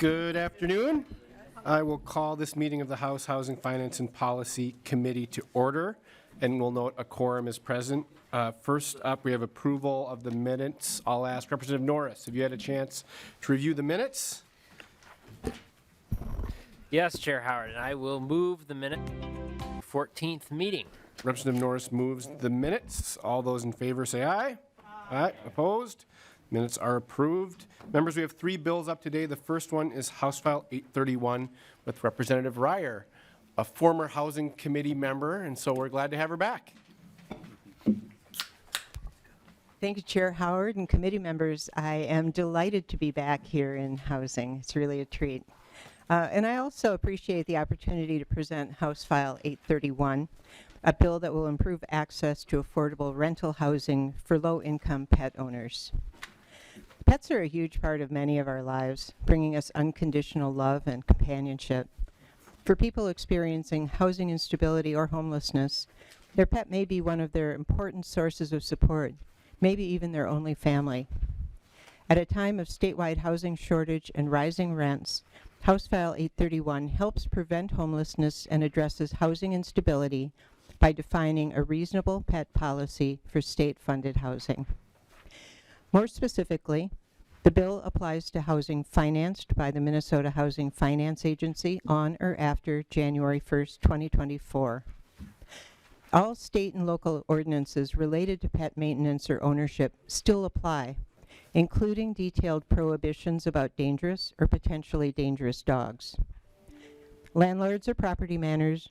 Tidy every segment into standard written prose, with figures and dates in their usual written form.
Good afternoon. I will call this meeting of the House Housing, Finance, and Policy Committee to order, and we'll note a quorum is present. First up, we have approval of the minutes. I'll ask Representative Norris, have you had a chance to review the minutes? Yes, Chair Howard, and I will move the minute 14th meeting. Representative Norris moves the minutes. All those in favor say aye. Aye. Opposed? Minutes are approved. Members, we have 3 bills up today. The first one is House File 831 with Representative Reyer, a former Housing Committee member, and so we're glad to have her back. Thank you, Chair Howard and committee members. I am delighted to be back here in Housing. It's really a treat. And I also appreciate the opportunity to present House File 831, a bill that will improve access to affordable rental housing for low-income pet owners. Pets are a huge part of many of our lives, bringing us unconditional love and companionship. For people experiencing housing instability or homelessness, their pet may be one of their important sources of support, maybe even their only family. At a time of statewide housing shortage and rising rents, House File 831 helps prevent homelessness and addresses housing instability by defining a reasonable pet policy for state-funded housing. More specifically, the bill applies to housing financed by the Minnesota Housing Finance Agency on or after January 1st, 2024. All state and local ordinances related to pet maintenance or ownership still apply, including detailed prohibitions about dangerous or potentially dangerous dogs. Landlords or property managers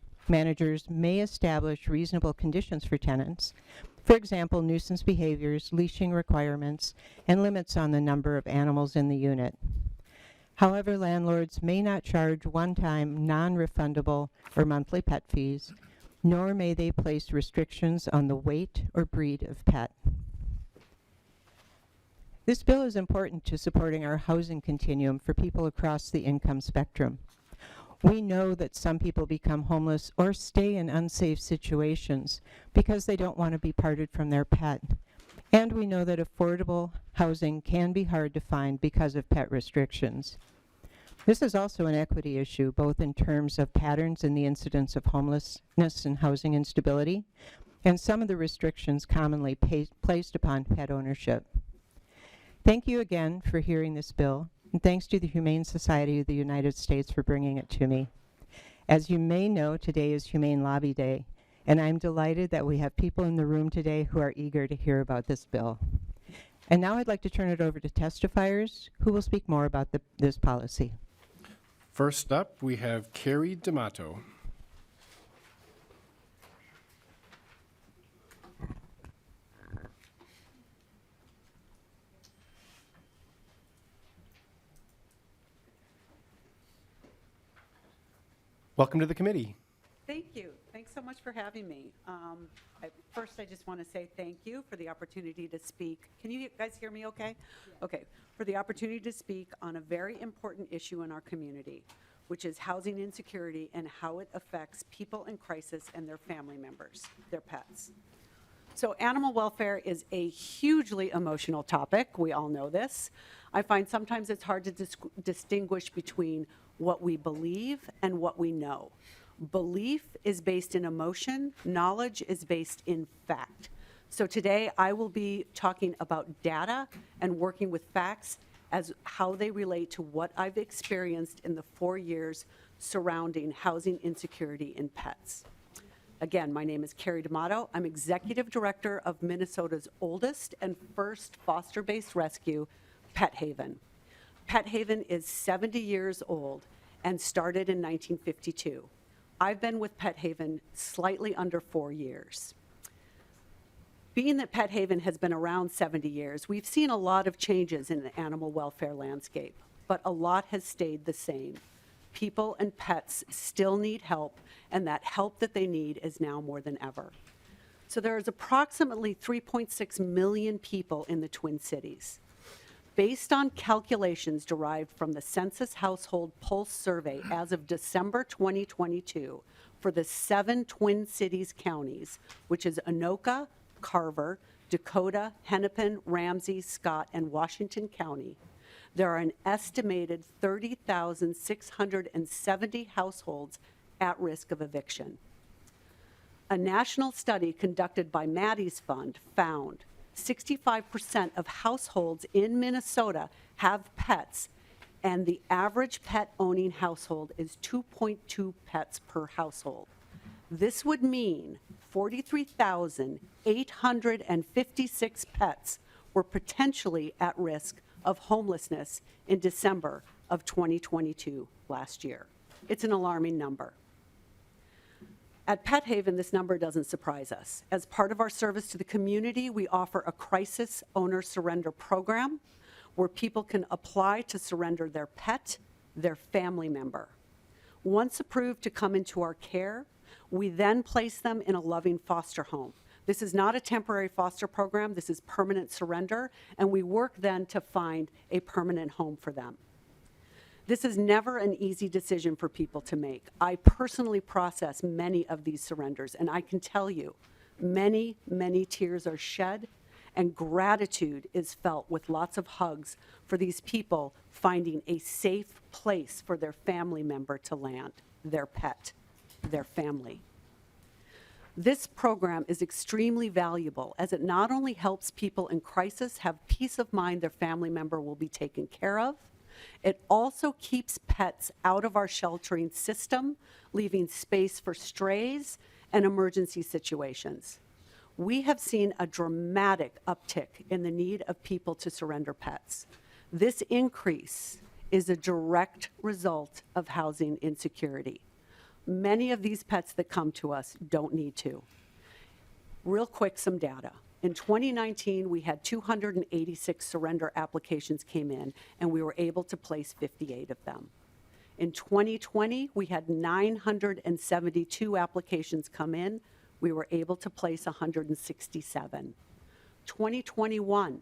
may establish reasonable conditions for tenants, for example, nuisance behaviors, leashing requirements, and limits on the number of animals in the unit. However, landlords may not charge one-time, non-refundable or monthly pet fees, nor may they place restrictions on the weight or breed of pet. This bill is important to supporting our housing continuum for people across the income spectrum. We know that some people become homeless or stay in unsafe situations because they don't want to be parted from their pet. And we know that affordable housing can be hard to find because of pet restrictions. This is also an equity issue, both in terms of patterns in the incidence of homelessness and housing instability, and some of the restrictions commonly placed upon pet ownership. Thank you again for hearing this bill, and thanks to the Humane Society of the United States for bringing it to me. As you may know, today is Humane Lobby Day, and I'm delighted that we have people in the room today who are eager to hear about this bill. And now I'd like to turn it over to testifiers who will speak more about this policy. First up, we have Carrie D'Amato. Welcome to the committee. Thank you. Thanks so much for having me. First, I just want to say thank you for the opportunity to speak. Can you guys hear me okay? Yes. Okay. For the opportunity to speak on a very important issue in our community, which is housing insecurity and how it affects people in crisis and their family members, their pets. So animal welfare is a hugely emotional topic. We all know this. I find sometimes it's hard to distinguish between what we believe and what we know. Belief is based in emotion, knowledge is based in fact. So today I will be talking about data and working with facts as how they relate to what I've experienced in the 4 years surrounding housing insecurity in pets. Again, my name is Carrie D'Amato. I'm Executive Director of Minnesota's oldest and first foster-based rescue, Pet Haven. Pet Haven is 70 years old and started in 1952. I've been with Pet Haven slightly under 4 years. Being that Pet Haven has been around 70 years, we've seen a lot of changes in the animal welfare landscape, but a lot has stayed the same. People and pets still need help, and that help that they need is now more than ever. So there is approximately 3.6 million people in the Twin Cities. Based on calculations derived from the Census Household Pulse Survey as of December 2022 for the 7 Twin Cities counties, which is Anoka, Carver, Dakota, Hennepin, Ramsey, Scott, and Washington County, there are an estimated 30,670 households at risk of eviction. A national study conducted by Maddie's Fund found 65% of households in Minnesota have pets, and the average pet-owning household is 2.2 pets per household. This would mean 43,856 pets were potentially at risk of homelessness in December of 2022 last year. It's an alarming number. At Pet Haven, this number doesn't surprise us. As part of our service to the community, we offer a crisis owner surrender program where people can apply to surrender their pet, their family member. Once approved to come into our care, we then place them in a loving foster home. This is not a temporary foster program, this is permanent surrender, and we work then to find a permanent home for them. This is never an easy decision for people to make. I personally process many of these surrenders, and I can tell you, many, many tears are shed, and gratitude is felt with lots of hugs for these people finding a safe place for their family member to land, their pet, their family. This program is extremely valuable as it not only helps people in crisis have peace of mind their family member will be taken care of, it also keeps pets out of our sheltering system, leaving space for strays and emergency situations. We have seen a dramatic uptick in the need of people to surrender pets. This increase is a direct result of housing insecurity. Many of these pets that come to us don't need to. Real quick, some data. In 2019, we had 286 surrender applications came in, and we were able to place 58 of them. In 2020, we had 972 applications come in. We were able to place 167. 2021,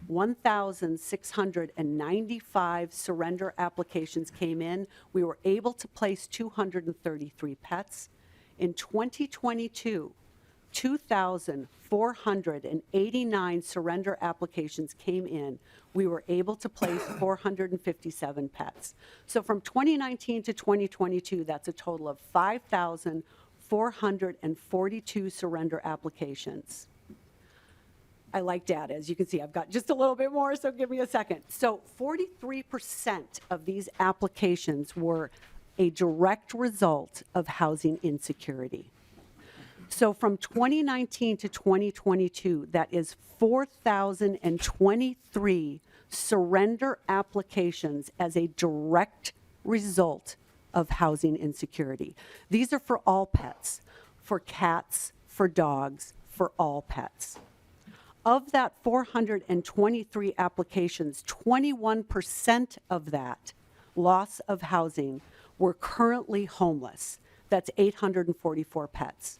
1,695 surrender applications came in. We were able to place 233 pets. In 2022, 2,489 surrender applications came in. We were able to place 457 pets. So from 2019 to 2022, that's a total of 5,442 surrender applications. I like data. As you can see, I've got just a little bit more, so give me a second. So 43% of these applications were a direct result of housing insecurity. So from 2019 to 2022, that is 4,023 surrender applications as a direct result of housing insecurity. These are for all pets, for cats, for dogs, for all pets. Of that 423 applications, 21% of that loss of housing were currently homeless. That's 844 pets.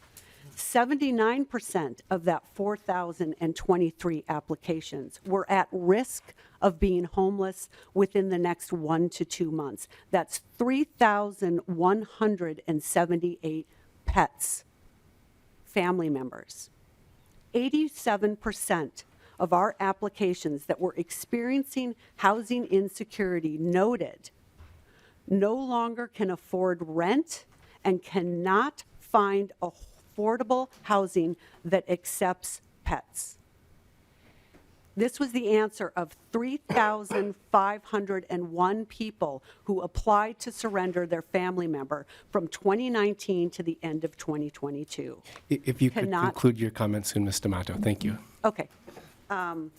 79% of that 4,023 applications were at risk of being homeless within the next 1 to 2 months. That's 3,178 pets, family members. 87% of our applications that were experiencing housing insecurity noted no longer can afford rent and cannot find affordable housing that accepts pets. This was the answer of 3,501 people who applied to surrender their family member from 2019 to the end of 2022. If you could conclude your comments soon, Ms. D'Amato. Thank you. Okay. Thank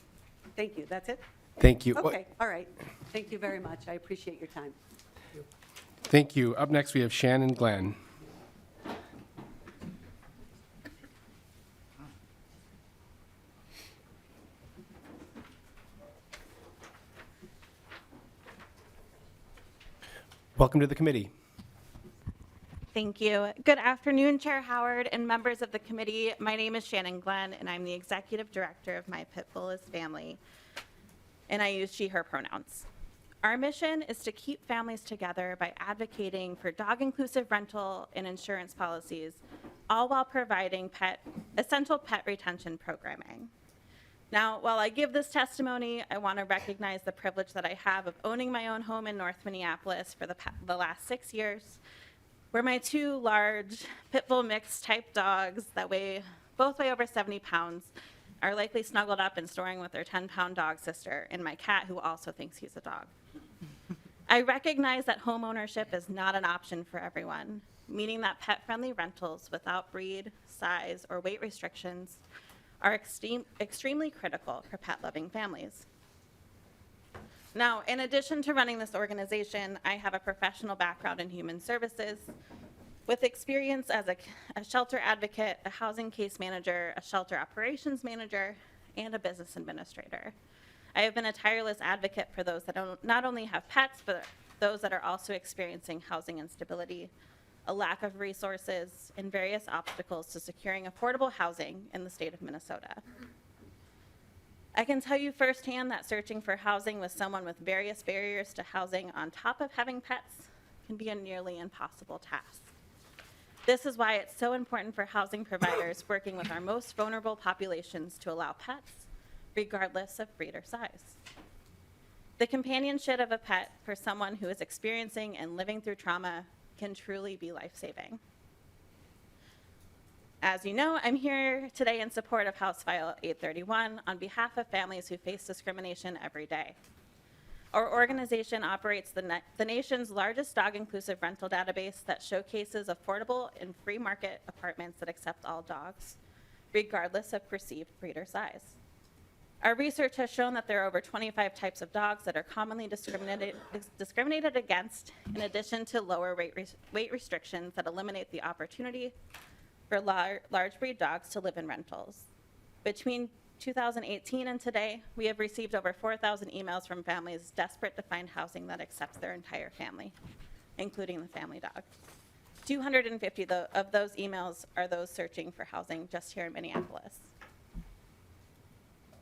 you. That's it? Thank you. Okay. All right. Thank you very much. I appreciate your time. Thank you. Up next, we have Shannon Glenn. Welcome to the committee. Thank you. Good afternoon, Chair Howard and members of the committee. My name is Shannon Glenn, and I'm the executive director of My Pit Bull is Family, and I use she, her pronouns. Our mission is to keep families together by advocating for dog-inclusive rental and insurance policies, all while providing essential pet retention programming. Now, while I give this testimony, I want to recognize the privilege that I have of owning my own home in North Minneapolis for the last 6 years, where my 2 large pit bull mixed type dogs that both weigh over 70 pounds are likely snuggled up and snoring with their 10-pound dog sister and my cat, who also thinks he's a dog. I recognize that home ownership is not an option for everyone, meaning that pet-friendly rentals without breed, size, or weight restrictions are extremely critical for pet-loving families. Now, in addition to running this organization, I have a professional background in human services with experience as a shelter advocate, a housing case manager, a shelter operations manager, and a business administrator. I have been a tireless advocate for those that not only have pets, but those that are also experiencing housing instability, a lack of resources, and various obstacles to securing affordable housing in the state of Minnesota. I can tell you firsthand that searching for housing with someone with various barriers to housing on top of having pets can be a nearly impossible task. This is why it's so important for housing providers working with our most vulnerable populations to allow pets, regardless of breed or size. The companionship of a pet for someone who is experiencing and living through trauma can truly be life-saving. As you know, I'm here today in support of House File 831 on behalf of families who face discrimination every day. Our organization operates the nation's largest dog-inclusive rental database that showcases affordable and free market apartments that accept all dogs, regardless of perceived breed or size. Our research has shown that there are over 25 types of dogs that are commonly discriminated against, in addition to lower weight restrictions that eliminate the opportunity for large breed dogs to live in rentals. Between 2018 and today, we have received over 4,000 emails from families desperate to find housing that accepts their entire family, including the family dog. 250 of those emails are those searching for housing just here in Minneapolis.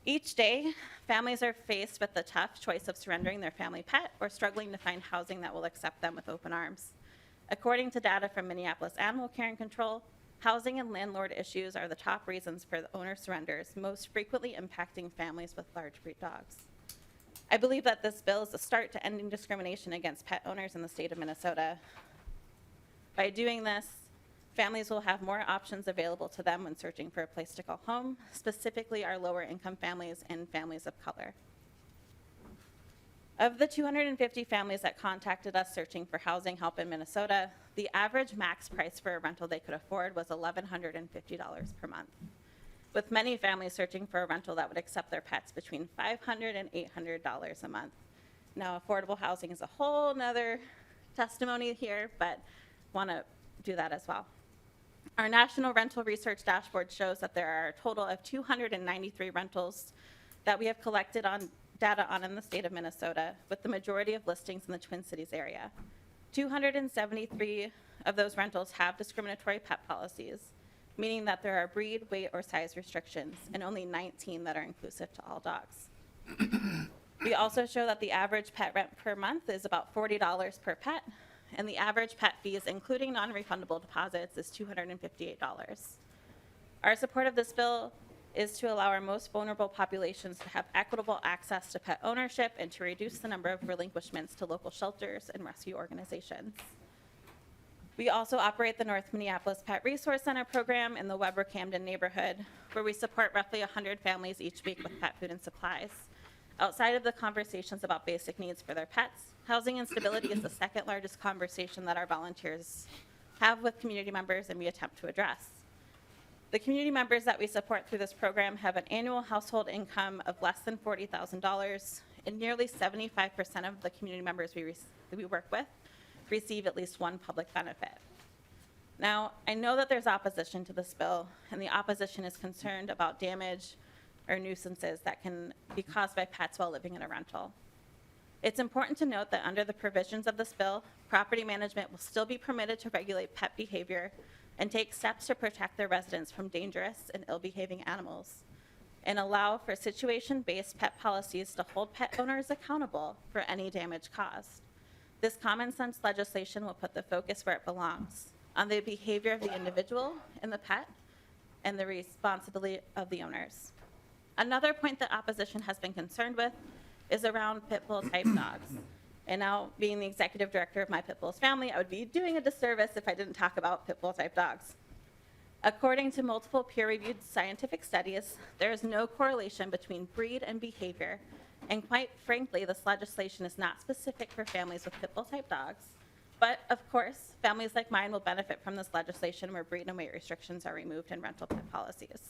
Each day, families are faced with the tough choice of surrendering their family pet or struggling to find housing that will accept them with open arms. According to data from Minneapolis Animal Care and Control, housing and landlord issues are the top reasons for the owner surrenders, most frequently impacting families with large breed dogs. I believe that this bill is a start to ending discrimination against pet owners in the state of Minnesota. By doing this, families will have more options available to them when searching for a place to call home, specifically our lower income families and families of color. Of the 250 families that contacted us searching for housing help in Minnesota, the average max price for a rental they could afford was $1,150 per month, with many families searching for a rental that would accept their pets between $500 and $800 a month. Now, affordable housing is a whole nother testimony here, but want to do that as well. Our National Rental Research Dashboard shows that there are a total of 293 rentals that we have collected data on in the state of Minnesota, with the majority of listings in the Twin Cities area. 273 of those rentals have discriminatory pet policies, meaning that there are breed, weight, or size restrictions, and only 19 that are inclusive to all dogs. We also show that the average pet rent per month is about $40 per pet, and the average pet fees, including non-refundable deposits, is $258. Our support of this bill is to allow our most vulnerable populations to have equitable access to pet ownership and to reduce the number of relinquishments to local shelters and rescue organizations. We also operate the North Minneapolis Pet Resource Center program in the Weber-Camden neighborhood, where we support roughly 100 families each week with pet food and supplies. Outside of the conversations about basic needs for their pets, housing instability is the second largest conversation that our volunteers have with community members and we attempt to address. The community members that we support through this program have an annual household income of less than $40,000, and nearly 75% of the community members we work with receive at least one public benefit. Now, I know that there's opposition to this bill, and the opposition is concerned about damage or nuisances that can be caused by pets while living in a rental. It's important to note that under the provisions of this bill, property management will still be permitted to regulate pet behavior and take steps to protect their residents from dangerous and ill-behaving animals, and allow for situation-based pet policies to hold pet owners accountable for any damage caused. This common sense legislation will put the focus where it belongs, on the behavior of the individual and the pet, and the responsibility of the owners. Another point that opposition has been concerned with is around pit bull type dogs. And now, being the executive director of My Pit Bull's Family, I would be doing a disservice if I didn't talk about pit bull type dogs. According to multiple peer-reviewed scientific studies, there is no correlation between breed and behavior. And quite frankly, this legislation is not specific for families with pit bull type dogs. But of course, families like mine will benefit from this legislation where breed and weight restrictions are removed in rental pet policies.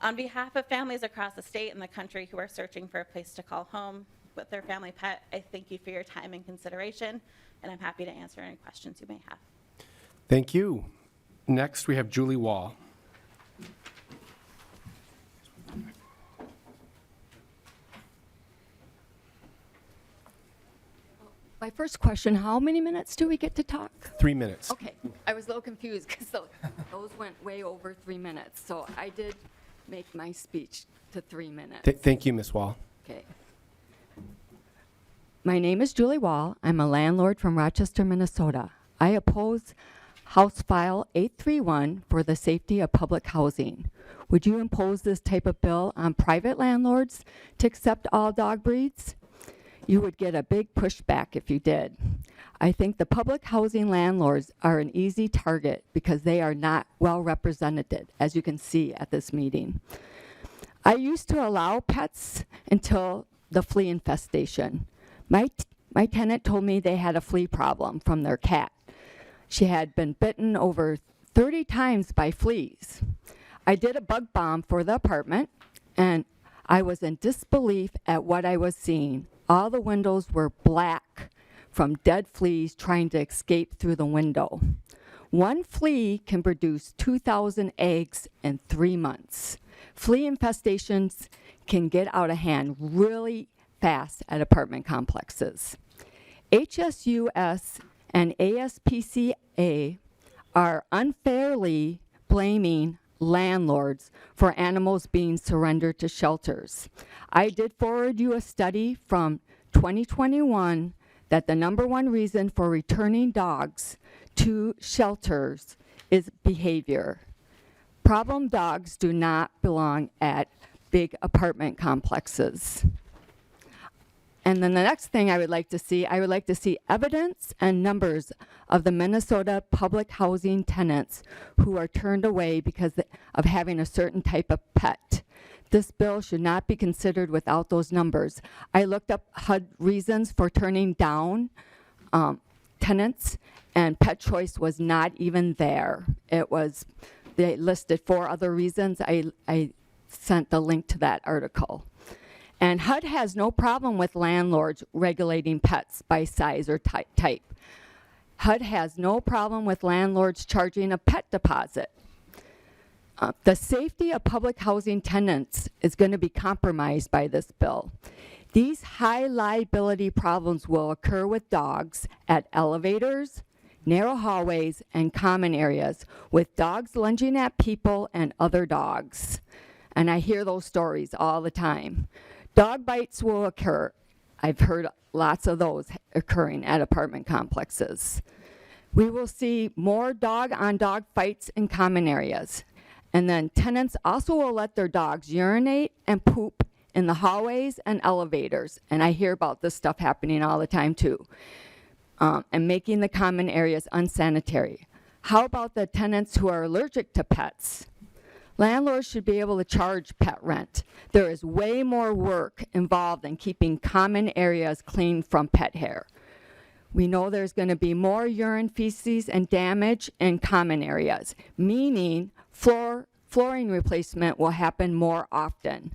On behalf of families across the state and the country who are searching for a place to call home with their family pet, I thank you for your time and consideration, and I'm happy to answer any questions you may have. Thank you. Next, we have Julie Wall. My first question, how many minutes do we get to talk? 3 minutes. Okay, I was a little confused because those went way over 3 minutes. So I did make my speech to 3 minutes. Thank you, Ms. Wall. Okay. My name is Julie Wall. I'm a landlord from Rochester, Minnesota. I oppose House File 831 for the safety of public housing. Would you impose this type of bill on private landlords to accept all dog breeds? You would get a big pushback if you did. I think the public housing landlords are an easy target because they are not well represented, as you can see at this meeting. I used to allow pets until the flea infestation. My tenant told me they had a flea problem from their cat. She had been bitten over 30 times by fleas. I did a bug bomb for the apartment, and I was in disbelief at what I was seeing. All the windows were black from dead fleas trying to escape through the window. One flea can produce 2,000 eggs in 3 months. Flea infestations can get out of hand really fast at apartment complexes. HSUS and ASPCA are unfairly blaming landlords for animals being surrendered to shelters. I did forward you a study from 2021 that the #1 reason for returning dogs to shelters is behavior. Problem dogs do not belong at big apartment complexes. And then the next thing I would like to see evidence and numbers of the Minnesota public housing tenants who are turned away because of having a certain type of pet. This bill should not be considered without those numbers. I looked up HUD reasons for turning down tenants, and pet choice was not even there. They listed 4 other reasons. I sent the link to that article. And HUD has no problem with landlords regulating pets by size or type. HUD has no problem with landlords charging a pet deposit. The safety of public housing tenants is going to be compromised by this bill. These high liability problems will occur with dogs at elevators, narrow hallways, and common areas, with dogs lunging at people and other dogs. And I hear those stories all the time. Dog bites will occur. I've heard lots of those occurring at apartment complexes. We will see more dog-on-dog fights in common areas. And then tenants also will let their dogs urinate and poop in the hallways and elevators. And I hear about this stuff happening all the time too. And making the common areas unsanitary. How about the tenants who are allergic to pets? Landlords should be able to charge pet rent. There is way more work involved in keeping common areas clean from pet hair. We know there's going to be more urine, feces, and damage in common areas, meaning flooring replacement will happen more often.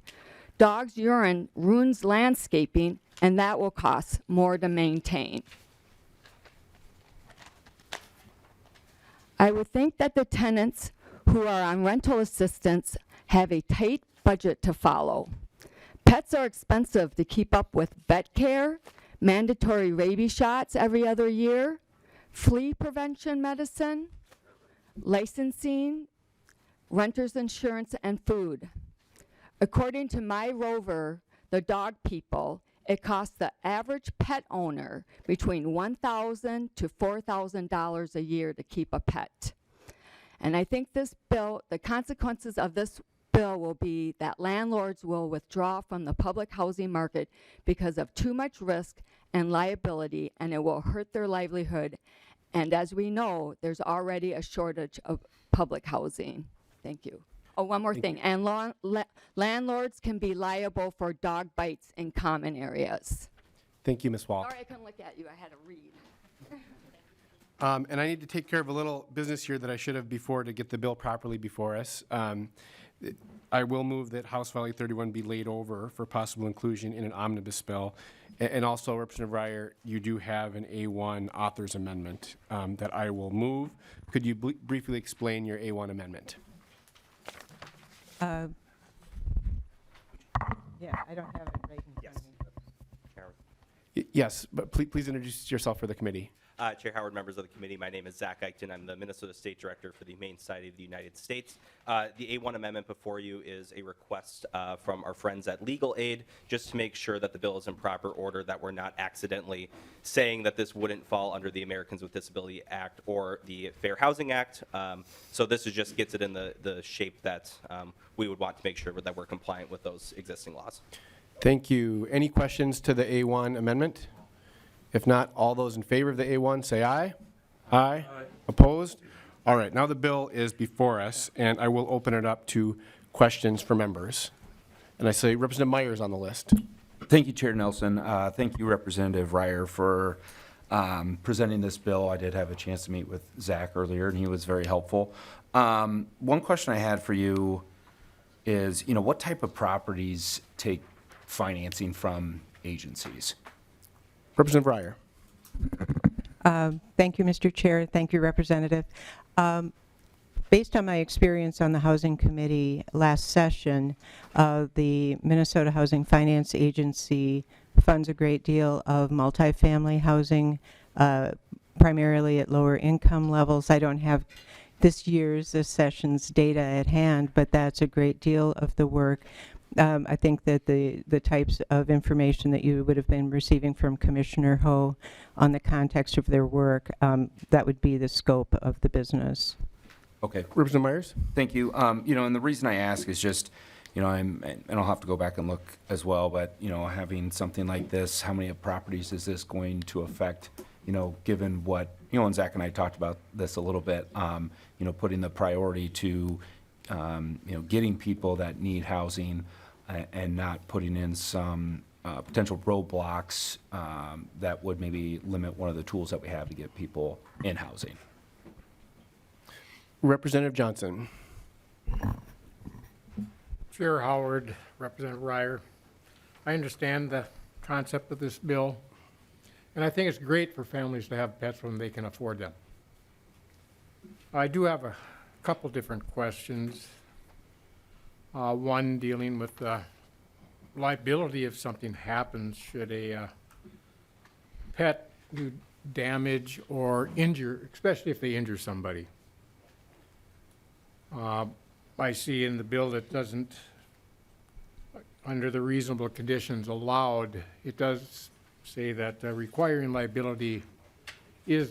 Dogs' urine ruins landscaping, and that will cost more to maintain. I would think that the tenants who are on rental assistance have a tight budget to follow. Pets are expensive to keep up with vet care, mandatory rabies shots every other year, flea prevention medicine, licensing, renter's insurance, and food. According to My Rover, the dog people, it costs the average pet owner between $1,000 to $4,000 a year to keep a pet. And I think this bill, the consequences of this bill will be that landlords will withdraw from the public housing market because of too much risk and liability, and it will hurt their livelihood. And as we know, there's already a shortage of public housing. Thank you. Oh, one more thing. And landlords can be liable for dog bites in common areas. Thank you, Ms. Wall. Sorry, I couldn't look at you. I had to read. And I need to take care of a little business here that I should have before to get the bill properly before us. I will move that House File 831 be laid over for possible inclusion in an omnibus bill. And also, Representative Reyer, you do have an A1 author's amendment that I will move. Could you briefly explain your A1 amendment? Yeah, I don't have it right in front of me. Yes, but please introduce yourself for the committee. Chair Howard, members of the committee, my name is Zach Eichten. I'm the Minnesota State Director for the Humane Society of the United States. The A1 amendment before you is a request from our friends at Legal Aid, just to make sure that the bill is in proper order, that we're not accidentally saying that this wouldn't fall under the Americans with Disability Act or the Fair Housing Act. So this is just gets it in the shape that we would want to make sure that we're compliant with those existing laws. Thank you. Any questions to the A1 amendment? If not, all those in favor of the A1 say aye. Aye. Opposed? All right, now the bill is before us, and I will open it up to questions for members. And I say Representative Myers on the list. Thank you, Chair Nelson. Thank you, Representative Reyer, for presenting this bill. I did have a chance to meet with Zach earlier, and he was very helpful. One question I had for you is, what type of properties take financing from agencies? Representative Reyer. Thank you, Mr. Chair. Thank you, Representative. Based on my experience on the Housing Committee last session, the Minnesota Housing Finance Agency funds a great deal of multifamily housing, primarily at lower income levels. I don't have this session's data at hand, but that's a great deal of the work. I think that the types of information that you would have been receiving from Commissioner Ho on the context of their work, that would be the scope of the business. Okay. Representative Myers. Thank you. And the reason I ask is just, and I'll have to go back and look as well, but, having something like this, how many properties is this going to affect, given what, and Zach and I talked about this a little bit, putting the priority to, getting people that need housing and not putting in some potential roadblocks that would maybe limit one of the tools that we have to get people in housing. Representative Johnson. Chair Howard, Representative Reyer, I understand the concept of this bill, and I think it's great for families to have pets when they can afford them. I do have a couple different questions. One dealing with the liability if something happens. Should a pet do damage or injure, especially if they injure somebody? I see in the bill that doesn't, under the reasonable conditions allowed, it does say that requiring liability is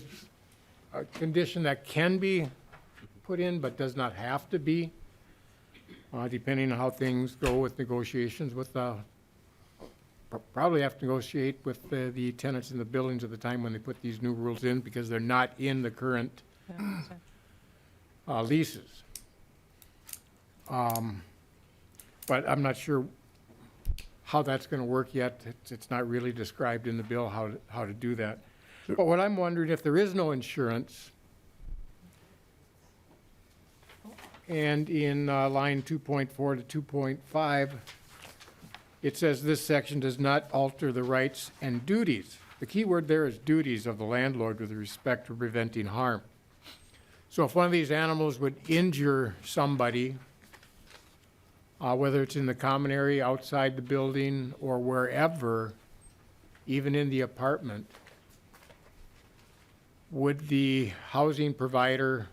a condition that can be put in but does not have to be, depending on how things go with negotiations with probably have to negotiate with the tenants in the buildings at the time when they put these new rules in, because they're not in the current leases. But I'm not sure how that's going to work yet. It's not really described in the bill how to do that. But what I'm wondering, if there is no insurance, and in line 2.4 to 2.5, it says this section does not alter the rights and duties. The key word there is duties of the landlord with respect to preventing harm. So if one of these animals would injure somebody, whether it's in the common area, outside the building, or wherever, even in the apartment, would the housing provider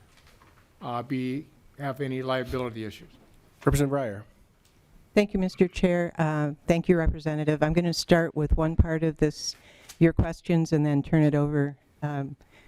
have any liability issues? Representative Reyer. Thank you, Mr. Chair. Thank you, Representative. I'm going to start with one part of your questions and then turn it over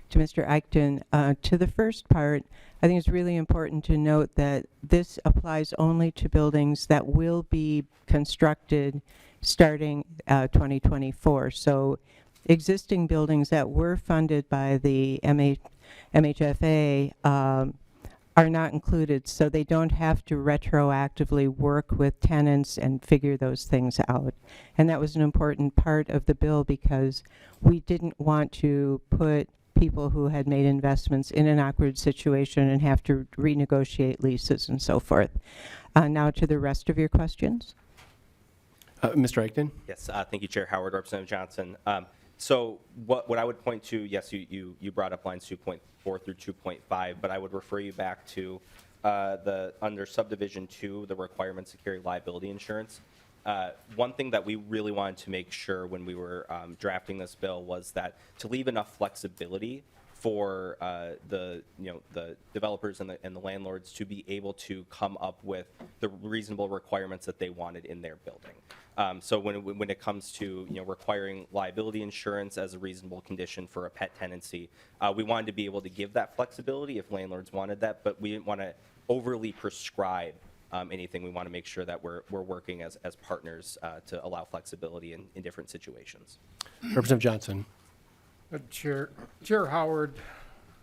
to Mr. Eichten. To the first part, I think it's really important to note that this applies only to buildings that will be constructed starting 2024. So existing buildings that were funded by the MHFA are not included, so they don't have to retroactively work with tenants and figure those things out. And that was an important part of the bill because we didn't want to put people who had made investments in an awkward situation and have to renegotiate leases and so forth. Now to the rest of your questions. Mr. Eichten? Yes, thank you, Chair Howard, Representative Johnson. So what I would point to, yes, you brought up lines 2.4 through 2.5, but I would refer you back to under subdivision 2, the requirements to carry liability insurance. One thing that we really wanted to make sure when we were drafting this bill was that to leave enough flexibility for the developers and the landlords to be able to come up with the reasonable requirements that they wanted in their building. So when it comes to requiring liability insurance as a reasonable condition for a pet tenancy, we wanted to be able to give that flexibility if landlords wanted that, but we didn't want to overly prescribe anything. We want to make sure that we're working as partners to allow flexibility in different situations. Representative Johnson? Chair Howard,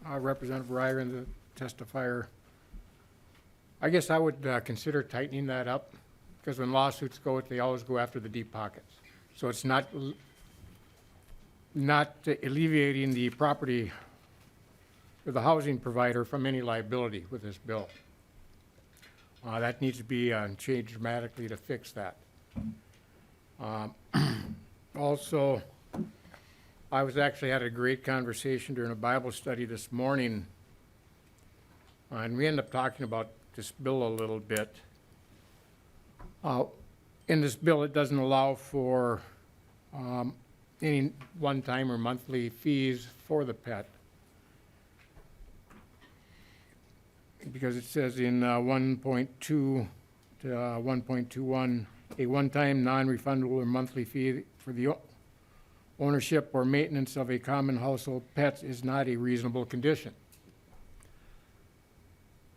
Representative Reyer, and the testifier. I guess I would consider tightening that up, because when lawsuits go, they always go after the deep pockets. So it's not alleviating the property or the housing provider from any liability with this bill. That needs to be changed dramatically to fix that. Also, I had a great conversation during a Bible study this morning, and we ended up talking about this bill a little bit. In this bill, it doesn't allow for any one-time or monthly fees for the pet, because it says in 1.2 to 1.21, a one-time non-refundable or monthly fee for the ownership or maintenance of a common household pet is not a reasonable condition.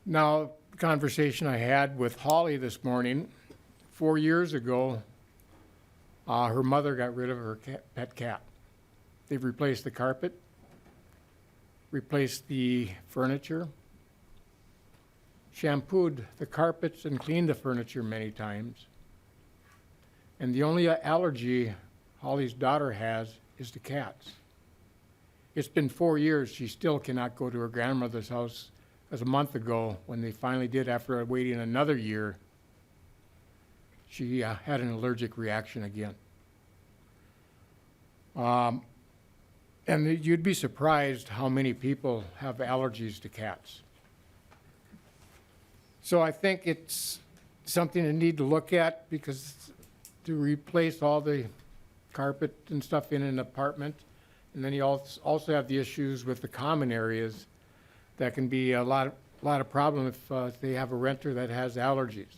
Now, the conversation I had with Holly this morning, 4 years ago, her mother got rid of her pet cat. They've replaced the carpet, replaced the furniture, shampooed the carpets and cleaned the furniture many times. And the only allergy Holly's daughter has is to cats. It's been 4 years. She still cannot go to her grandmother's house. As a month ago, when they finally did, after waiting another year, she had an allergic reaction again. And you'd be surprised how many people have allergies to cats. So I think it's something to need to look at, because to replace all the carpet and stuff in an apartment, and then you also have the issues with the common areas that can be a lot of problem if they have a renter that has allergies.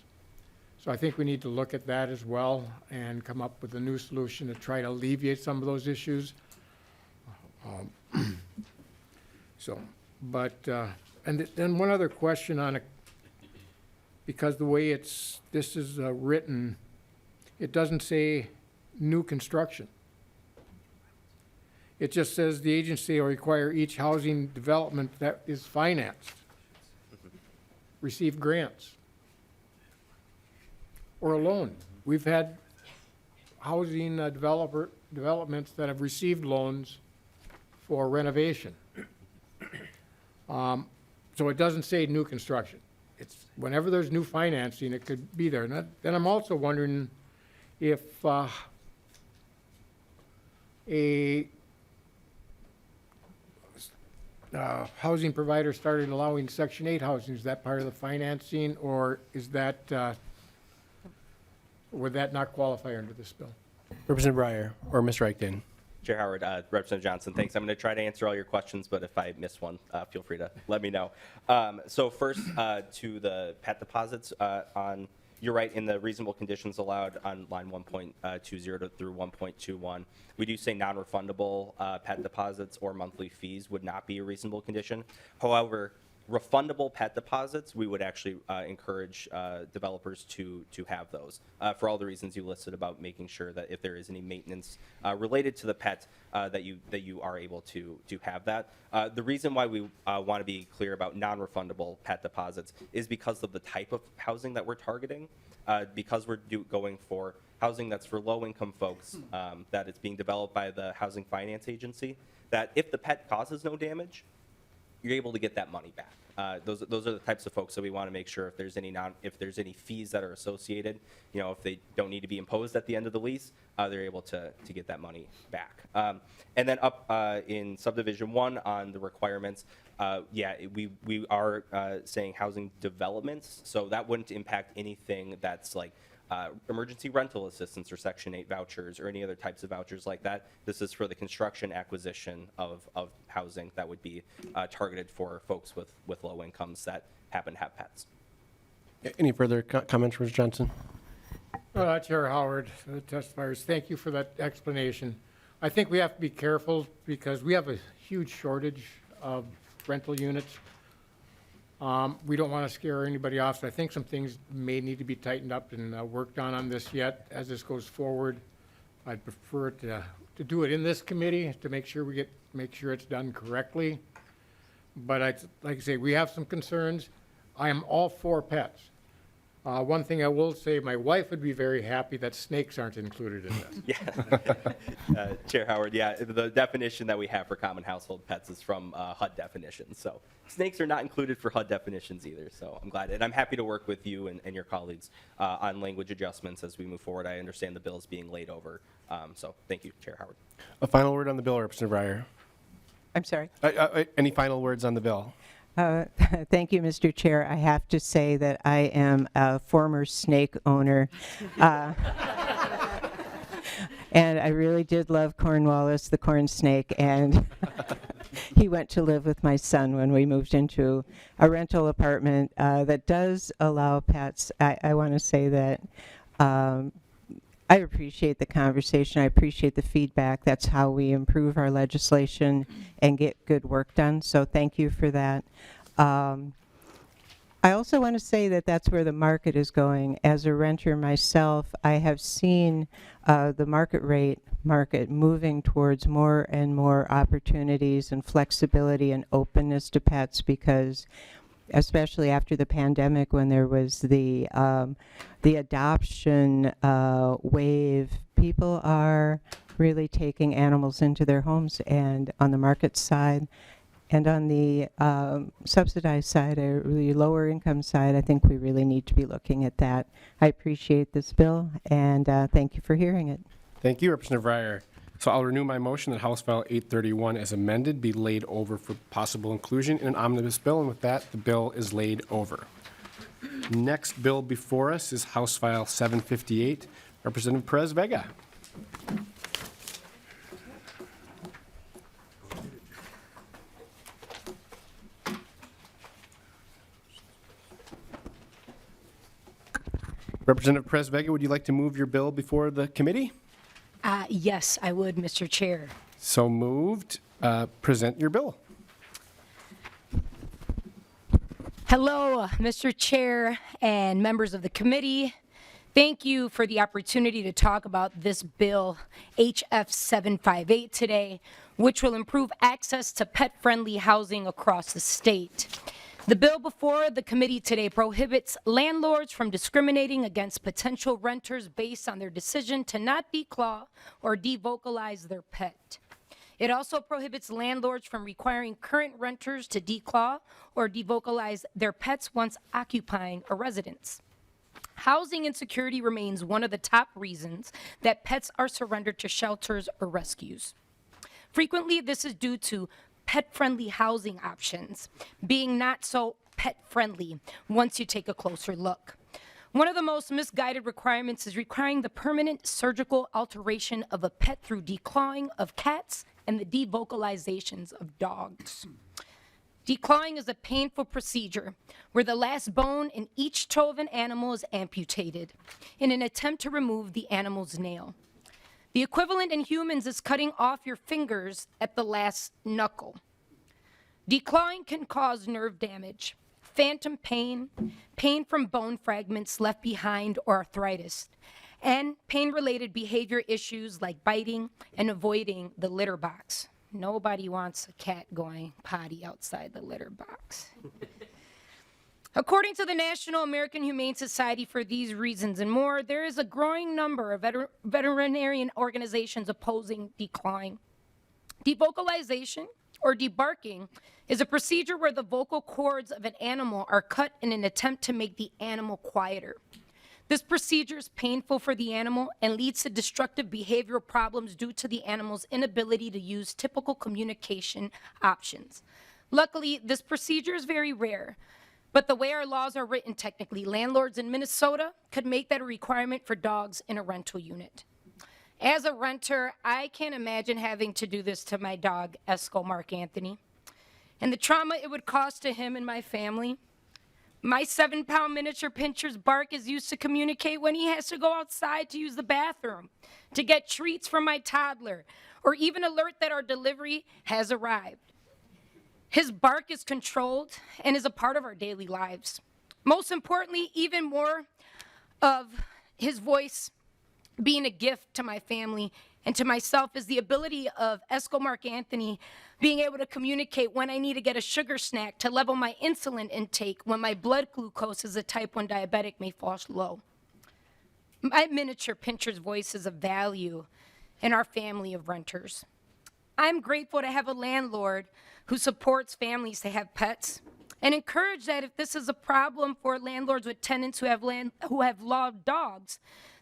So I think we need to look at that as well and come up with a new solution to try to alleviate some of those issues. And then one other question on it, because the way this is written, it doesn't say new construction. It just says the agency will require each housing development that is financed receive grants or a loan. We've had housing developments that have received loans for renovation. So it doesn't say new construction. It's whenever there's new financing, it could be there. And then I'm also wondering if a housing provider started allowing Section 8 housing, is that part of the financing, or is that, would that not qualify under this bill? Representative Reyer or Mr. Eichten? Chair Howard, Representative Johnson, thanks. I'm going to try to answer all your questions, but if I miss one, feel free to let me know. So first, to the pet deposits on You're right, in the reasonable conditions allowed on line 1.20 through 1.21, we do say non-refundable pet deposits or monthly fees would not be a reasonable condition. However, refundable pet deposits, we would actually encourage developers to have those for all the reasons you listed about making sure that if there is any maintenance related to the pet, that you are able to have that. The reason why we want to be clear about non-refundable pet deposits is because of the type of housing that we're targeting. Because we're going for housing that's for low-income folks, that it's being developed by the Housing Finance Agency, that if the pet causes no damage, you're able to get that money back. Those are the types of folks that we want to make sure if there's any fees that are associated, if they don't need to be imposed at the end of the lease, they're able to get that money back. And then up in subdivision 1 on the requirements, we are saying housing developments, so that wouldn't impact anything that's like emergency rental assistance or Section 8 vouchers or any other types of vouchers like that. This is for the construction acquisition of housing that would be targeted for folks with low incomes that happen to have pets. Any further comments, Mr. Johnson? Chair Howard, testifiers, thank you for that explanation. I think we have to be careful because we have a huge shortage of rental units. We don't want to scare anybody off, so I think some things may need to be tightened up and worked on this yet. As this goes forward, I'd prefer to do it in this committee to make sure it's done correctly. But like I say, we have some concerns. I am all for pets. One thing I will say, my wife would be very happy that snakes aren't included in this. Yeah, Chair Howard, the definition that we have for common household pets is from HUD definitions. So snakes are not included for HUD definitions either. So I'm glad, and I'm happy to work with you and your colleagues on language adjustments as we move forward. I understand the bill is being laid over. So thank you, Chair Howard. A final word on the bill, Representative Reyer. I'm sorry. Any final words on the bill? Thank you, Mr. Chair. I have to say that I am a former snake owner. And I really did love Cornwallis, the corn snake, and he went to live with my son when we moved into a rental apartment that does allow pets. I want to say that I appreciate the conversation. I appreciate the feedback. That's how we improve our legislation and get good work done. So thank you for that. I also want to say that that's where the market is going. As a renter myself, I have seen the market moving towards more and more opportunities and flexibility and openness to pets, because especially after the pandemic, when there was the adoption wave, people are really taking animals into their homes. And on the market side and on the subsidized side, or the lower income side, I think we really need to be looking at that. I appreciate this bill, and thank you for hearing it. Thank you, Representative Reyer. So I'll renew my motion that House File 831 as amended be laid over for possible inclusion in an omnibus bill, and with that, the bill is laid over. Next bill before us is House File 758, Representative Pérez-Vega. Representative Pérez-Vega, would you like to move your bill before the committee? Yes, I would, Mr. Chair. So moved. Present your bill. Hello, Mr. Chair and members of the committee. Thank you for the opportunity to talk about this bill, HF 758 today, which will improve access to pet-friendly housing across the state. The bill before the committee today prohibits landlords from discriminating against potential renters based on their decision to not declaw or devocalize their pet. It also prohibits landlords from requiring current renters to declaw or devocalize their pets once occupying a residence. Housing insecurity remains one of the top reasons that pets are surrendered to shelters or rescues. Frequently, this is due to pet-friendly housing options being not so pet-friendly once you take a closer look. One of the most misguided requirements is requiring the permanent surgical alteration of a pet through declawing of cats and the devocalizations of dogs. Declawing is a painful procedure where the last bone in each toe of an animal is amputated in an attempt to remove the animal's nail. The equivalent in humans is cutting off your fingers at the last knuckle. Declawing can cause nerve damage, phantom pain, pain from bone fragments left behind, or arthritis, and pain-related behavior issues like biting and avoiding the litter box. Nobody wants a cat going potty outside the litter box. According to the National American Humane Society, for these reasons and more, there is a growing number of veterinarian organizations opposing declawing. Devocalization, or debarking, is a procedure where the vocal cords of an animal are cut in an attempt to make the animal quieter. This procedure is painful for the animal and leads to destructive behavioral problems due to the animal's inability to use typical communication options. Luckily, this procedure is very rare, but the way our laws are written technically, landlords in Minnesota could make that a requirement for dogs in a rental unit. As a renter, I can't imagine having to do this to my dog, Esco Mark Anthony, and the trauma it would cause to him and my family. My 7-pound miniature pinscher's bark is used to communicate when he has to go outside to use the bathroom, to get treats from my toddler, or even alert that our delivery has arrived. His bark is controlled and is a part of our daily lives. Most importantly, even more of his voice being a gift to my family and to myself is the ability of Esco Mark Anthony being able to communicate when I need to get a sugar snack to level my insulin intake when my blood glucose as a type 1 diabetic may fall low. My miniature pinscher's voice is of value in our family of renters. I'm grateful to have a landlord who supports families to have pets and encourage that if this is a problem for landlords with tenants who have loved dogs,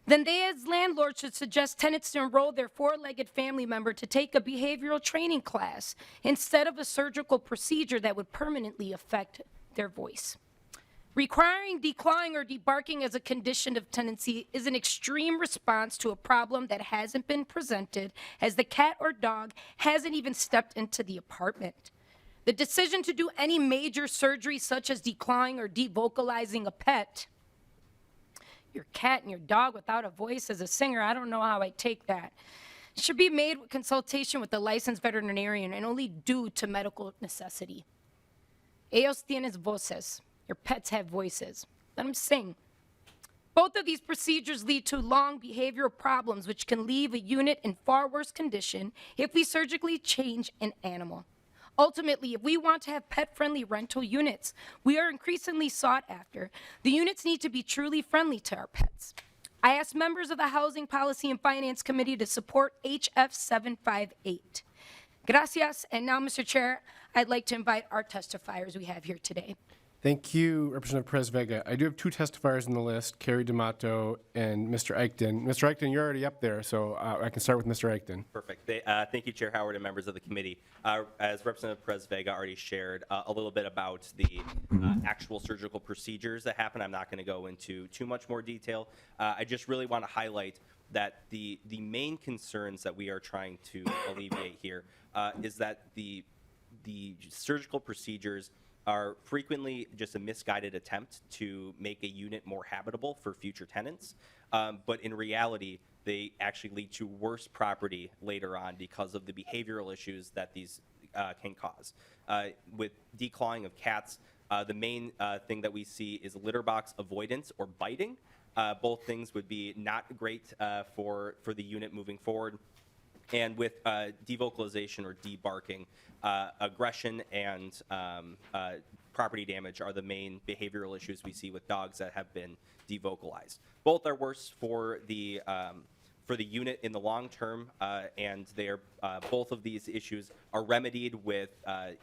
then they as landlords should suggest tenants to enroll their 4-legged family member to take a behavioral training class instead of a surgical procedure that would permanently affect their voice. Requiring declawing or debarking as a condition of tenancy is an extreme response to a problem that hasn't been presented, as the cat or dog hasn't even stepped into the apartment. The decision to do any major surgery such as declawing or devocalizing a pet, your cat and your dog without a voice as a singer, I don't know how I take that, should be made with consultation with a licensed veterinarian and only due to medical necessity. Ellos tienes voces. Your pets have voices. Let them sing. Both of these procedures lead to long behavioral problems which can leave a unit in far worse condition if we surgically change an animal. Ultimately, if we want to have pet-friendly rental units, we are increasingly sought after. The units need to be truly friendly to our pets. I asked members of the Housing Policy and Finance Committee to support HF 758. Gracias. And now, Mr. Chair, I'd like to invite our testifiers we have here today. Thank you, Representative Pérez-Vega. I do have 2 testifiers on the list, Carrie D'Amato and Mr. Eichten. Mr. Eichten, you're already up there, so I can start with Mr. Eichten. Perfect. Thank you, Chair Howard and members of the committee. As Representative Pérez-Vega already shared a little bit about the actual surgical procedures that happen, I'm not going to go into too much more detail. I just really want to highlight that the main concerns that we are trying to alleviate here is that the surgical procedures are frequently just a misguided attempt to make a unit more habitable for future tenants. But in reality, they actually lead to worse property later on because of the behavioral issues that these can cause. With declawing of cats, the main thing that we see is litter box avoidance or biting. Both things would be not great for the unit moving forward. And with devocalization or debarking, aggression and property damage are the main behavioral issues we see with dogs that have been devocalized. Both are worse for the unit in the long term, and they are both of these issues are remedied with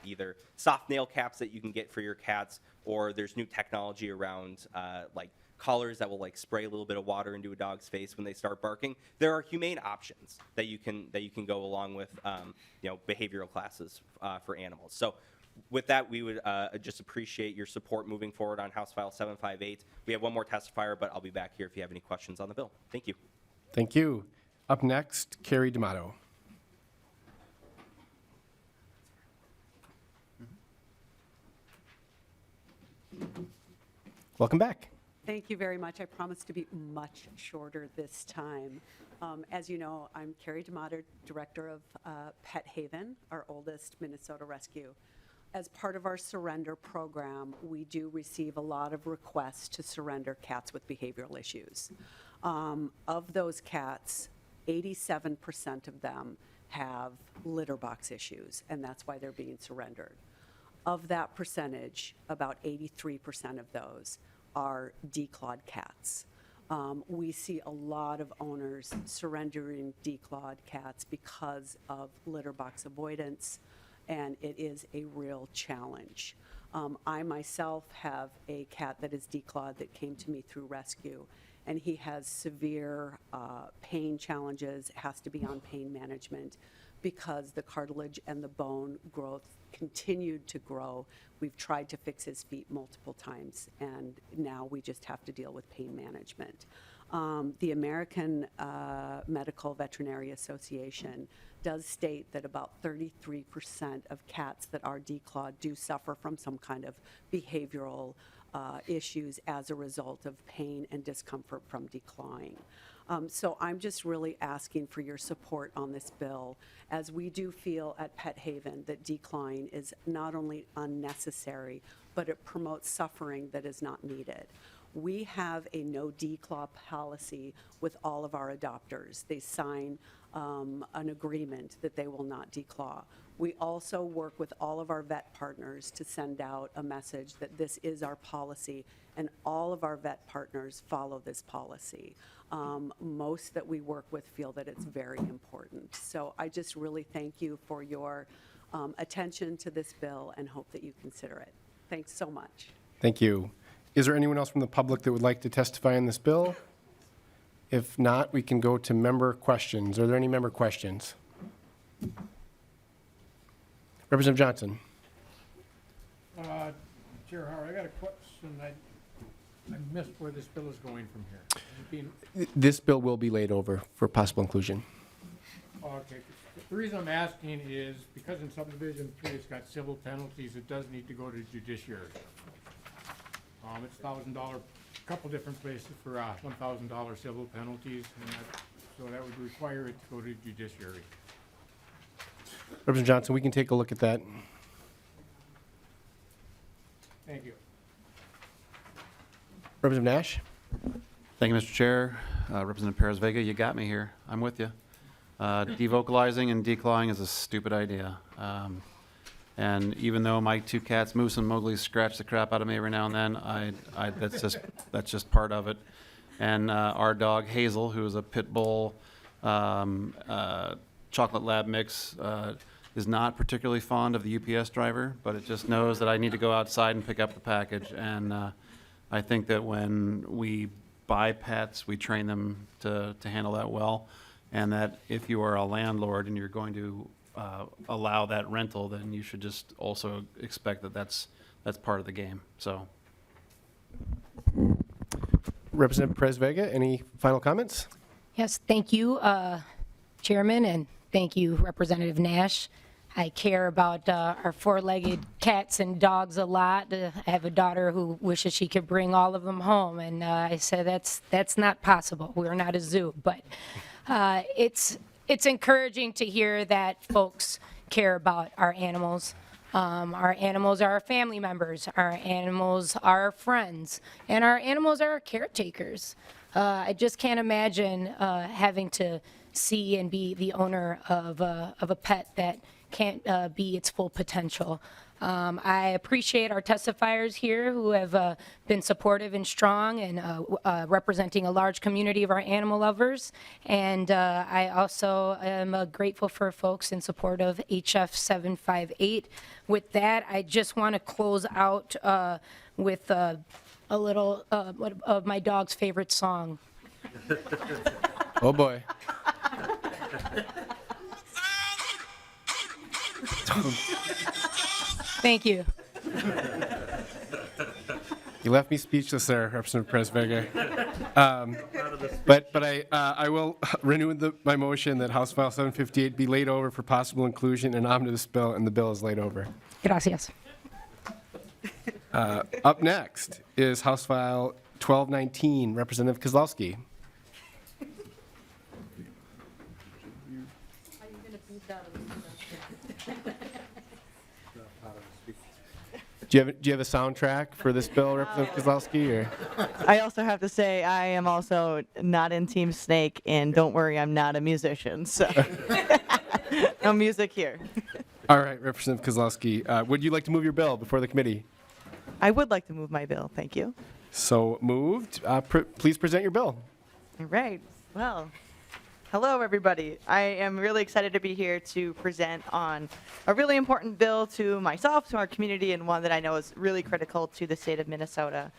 either soft nail caps that you can get for your cats, or there's new technology around like collars that will like spray a little bit of water into a dog's face when they start barking. There are humane options that you can go along with, behavioral classes for animals. So with that, we would just appreciate your support moving forward on House File 758. We have one more testifier, but I'll be back here if you have any questions on the bill. Thank you. Thank you. Up next, Carrie D'Amato. welcome back. Thank you very much. I promise to be much shorter this time. As you know, I'm Carrie DeMotter, Director of Pet Haven, our oldest Minnesota rescue. As part of our surrender program, we do receive a lot of requests to surrender cats with behavioral issues. Of those cats, 87% of them have litter box issues, and that's why they're being surrendered. Of that percentage, about 83% of those are declawed cats. We see a lot of owners surrendering declawed cats because of litter box avoidance, and it is a real challenge. I myself have a cat that is declawed that came to me through rescue, and he has severe pain challenges, has to be on pain management because the cartilage and the bone growth continued to grow. We've tried to fix his feet multiple times, and now we just have to deal with pain management. The American Medical Veterinary Association does state that about 33% of cats that are declawed do suffer from some kind of behavioral issues as a result of pain and discomfort from declawing. So I'm just really asking for your support on this bill, as we do feel at Pet Haven that declawing is not only unnecessary, but it promotes suffering that is not needed. We have a no declaw policy with all of our adopters. They sign an agreement that they will not declaw. We also work with all of our vet partners to send out a message that this is our policy, and all of our vet partners follow this policy. Most that we work with feel that it's very important. So I just really thank you for your attention to this bill and hope that you consider it. Thanks so much. Thank you. Is there anyone else from the public that would like to testify on this bill? If not, we can go to member questions. Are there any member questions? Representative Johnson. Chair Howard, I got a question. I missed where this bill is going from here. This bill will be laid over for possible inclusion. Okay. The reason I'm asking is because in subdivision 3 it's got civil penalties, it does need to go to judiciary. It's $1,000, a couple different places for $1,000 civil penalties, and so that would require it to go to judiciary. Representative Johnson, we can take a look at that. Thank you. Representative Nash. Thank you, Mr. Chair. Representative Pérez-Vega, you got me here. I'm with you. Devocalizing and declawing is a stupid idea. And even though my two cats, Moose and Mowgli, scratch the crap out of me every now and then, that's just part of it. And our dog Hazel, who is a pit bull chocolate lab mix, is not particularly fond of the UPS driver, but it just knows that I need to go outside and pick up the package. And I think that when we buy pets, we train them to handle that well, and that if you are a landlord and you're going to allow that rental, then you should just also expect that that's part of the game. So, Representative Pérez-Vega, any final comments? Yes, thank you, Chairman, and thank you, Representative Nash. I care about our four-legged cats and dogs a lot. I have a daughter who wishes she could bring all of them home, and I said that's not possible. We're not a zoo, but it's encouraging to hear that folks care about our animals. Our animals are our family members. Our animals are our friends, and our animals are our caretakers. I just can't imagine having to see and be the owner of a pet that can't be its full potential. I appreciate our testifiers here who have been supportive and strong and representing a large community of our animal lovers. And I also am grateful for folks in support of HF 758. With that, I just want to close out with a little of my dog's favorite song. Oh, boy. Thank you. You left me speechless there, Representative Pérez-Vega. But I will renew my motion that House File 758 be laid over for possible inclusion and omnibus bill, and the bill is laid over. Gracias. Up next is House File 1219, Representative Kozlowski. Do you have a soundtrack for this bill, Representative Kozlowski? Or? I also have to say I am also not in Team Snake, and don't worry, I'm not a musician, so no music here. All right, Representative Kozlowski, would you like to move your bill before the committee? I would like to move my bill, thank you. So moved. Please present your bill. All right, well, hello everybody. I am really excited to be here to present on a really important bill to myself, to our community, and one that I know is really critical to the state of Minnesota.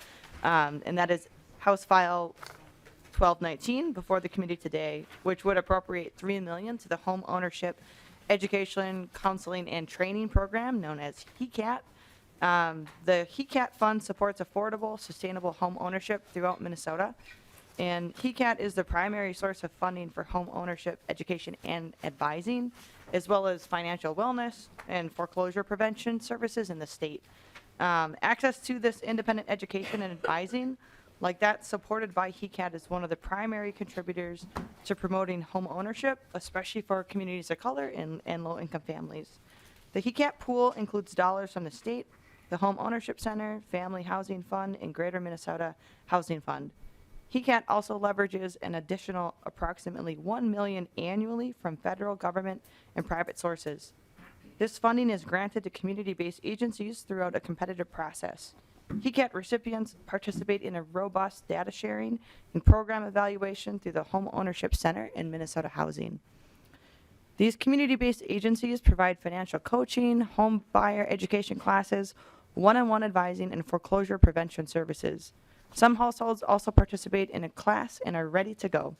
And that is House File 1219 before the committee today, which would appropriate $3 million to the Home Ownership Education, Counseling, and Training Program known as HECAT. The HECAT fund supports affordable, sustainable home ownership throughout Minnesota. And HECAT is the primary source of funding for home ownership, education, and advising, as well as financial wellness and foreclosure prevention services in the state. Access to this independent education and advising, like that supported by HECAT, is one of the primary contributors to promoting home ownership, especially for communities of color and low-income families. The HECAT pool includes dollars from the state, the Home Ownership Center, Family Housing Fund, and Greater Minnesota Housing Fund. HECAT also leverages an additional approximately $1 million annually from federal government and private sources. This funding is granted to community-based agencies throughout a competitive process. HECAT recipients participate in a robust data sharing and program evaluation through the Home Ownership Center and Minnesota Housing. These community-based agencies provide financial coaching, home buyer education classes, one-on-one advising, and foreclosure prevention services. Some households also participate in a class and are ready to go.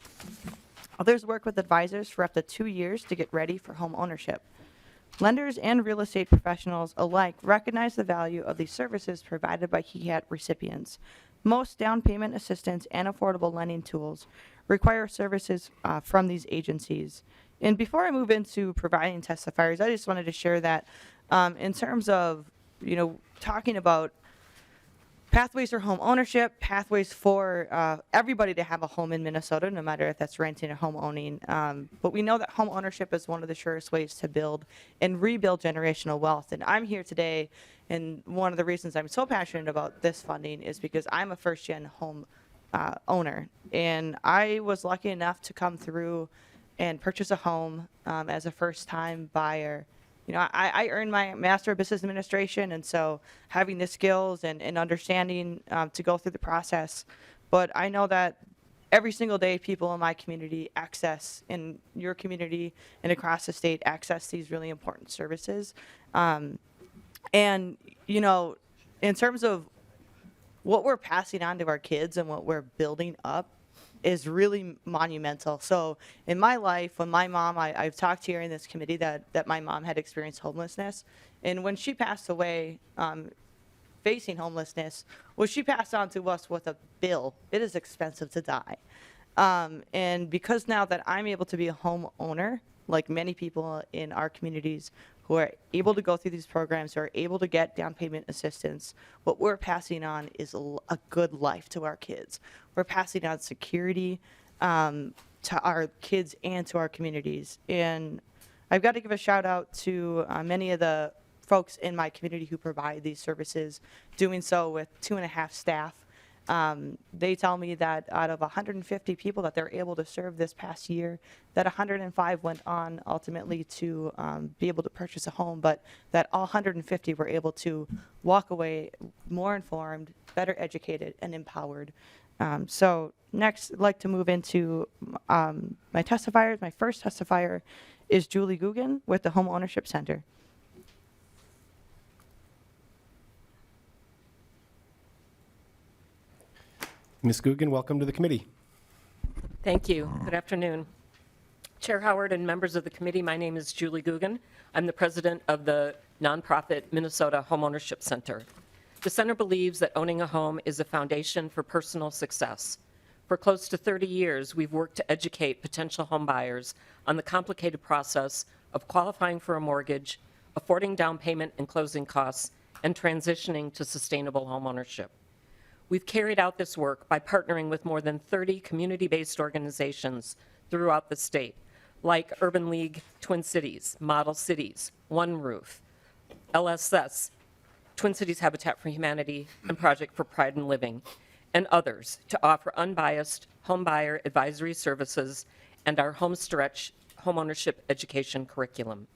Others work with advisors for up to 2 years to get ready for home ownership. Lenders and real estate professionals alike recognize the value of these services provided by HECAT recipients. Most down payment assistance and affordable lending tools require services from these agencies. And before I move into providing testifiers, I just wanted to share that in terms of, talking about pathways for home ownership, pathways for everybody to have a home in Minnesota, no matter if that's renting or home owning. But we know that home ownership is one of the surest ways to build and rebuild generational wealth. And I'm here today, and one of the reasons I'm so passionate about this funding is because I'm a first-gen home owner. And I was lucky enough to come through and purchase a home as a first-time buyer. I earned my Master of Business Administration, and so having the skills and understanding to go through the process. But I know that every single day people in my community access, in your community and across the state, access these really important services. And, in terms of what we're passing on to our kids and what we're building up, is really monumental. So in my life, when my mom, I've talked here in this committee that my mom had experienced homelessness. And when she passed away facing homelessness, well, she passed on to us with a bill. It is expensive to die. And because now that I'm able to be a homeowner, like many people in our communities who are able to go through these programs, who are able to get down payment assistance, what we're passing on is a good life to our kids. We're passing on security to our kids and to our communities. And I've got to give a shout out to many of the folks in my community who provide these services, doing so with 2.5 staff. They tell me that out of 150 people that they're able to serve this past year, that 105 went on ultimately to be able to purchase a home, but that all 150 were able to walk away more informed, better educated, and empowered. So next, I'd like to move into my testifiers. My first testifier is Julie Guggen with the Home Ownership Center. Ms. Guggen, welcome to the committee. Thank you. Good afternoon. Chair Howard and members of the committee, my name is Julie Guggen. I'm the president of the nonprofit Minnesota Homeownership Center. The center believes that owning a home is a foundation for personal success. For close to 30 years, we've worked to educate potential home buyers on the complicated process of qualifying for a mortgage, affording down payment and closing costs, and transitioning to sustainable homeownership. We've carried out this work by partnering with more than 30 community-based organizations throughout the state, like Urban League Twin Cities, Model Cities, One Roof, LSS, Twin Cities Habitat for Humanity, and Project for Pride in Living, and others, to offer unbiased homebuyer advisory services and our homestretch homeownership education curriculum.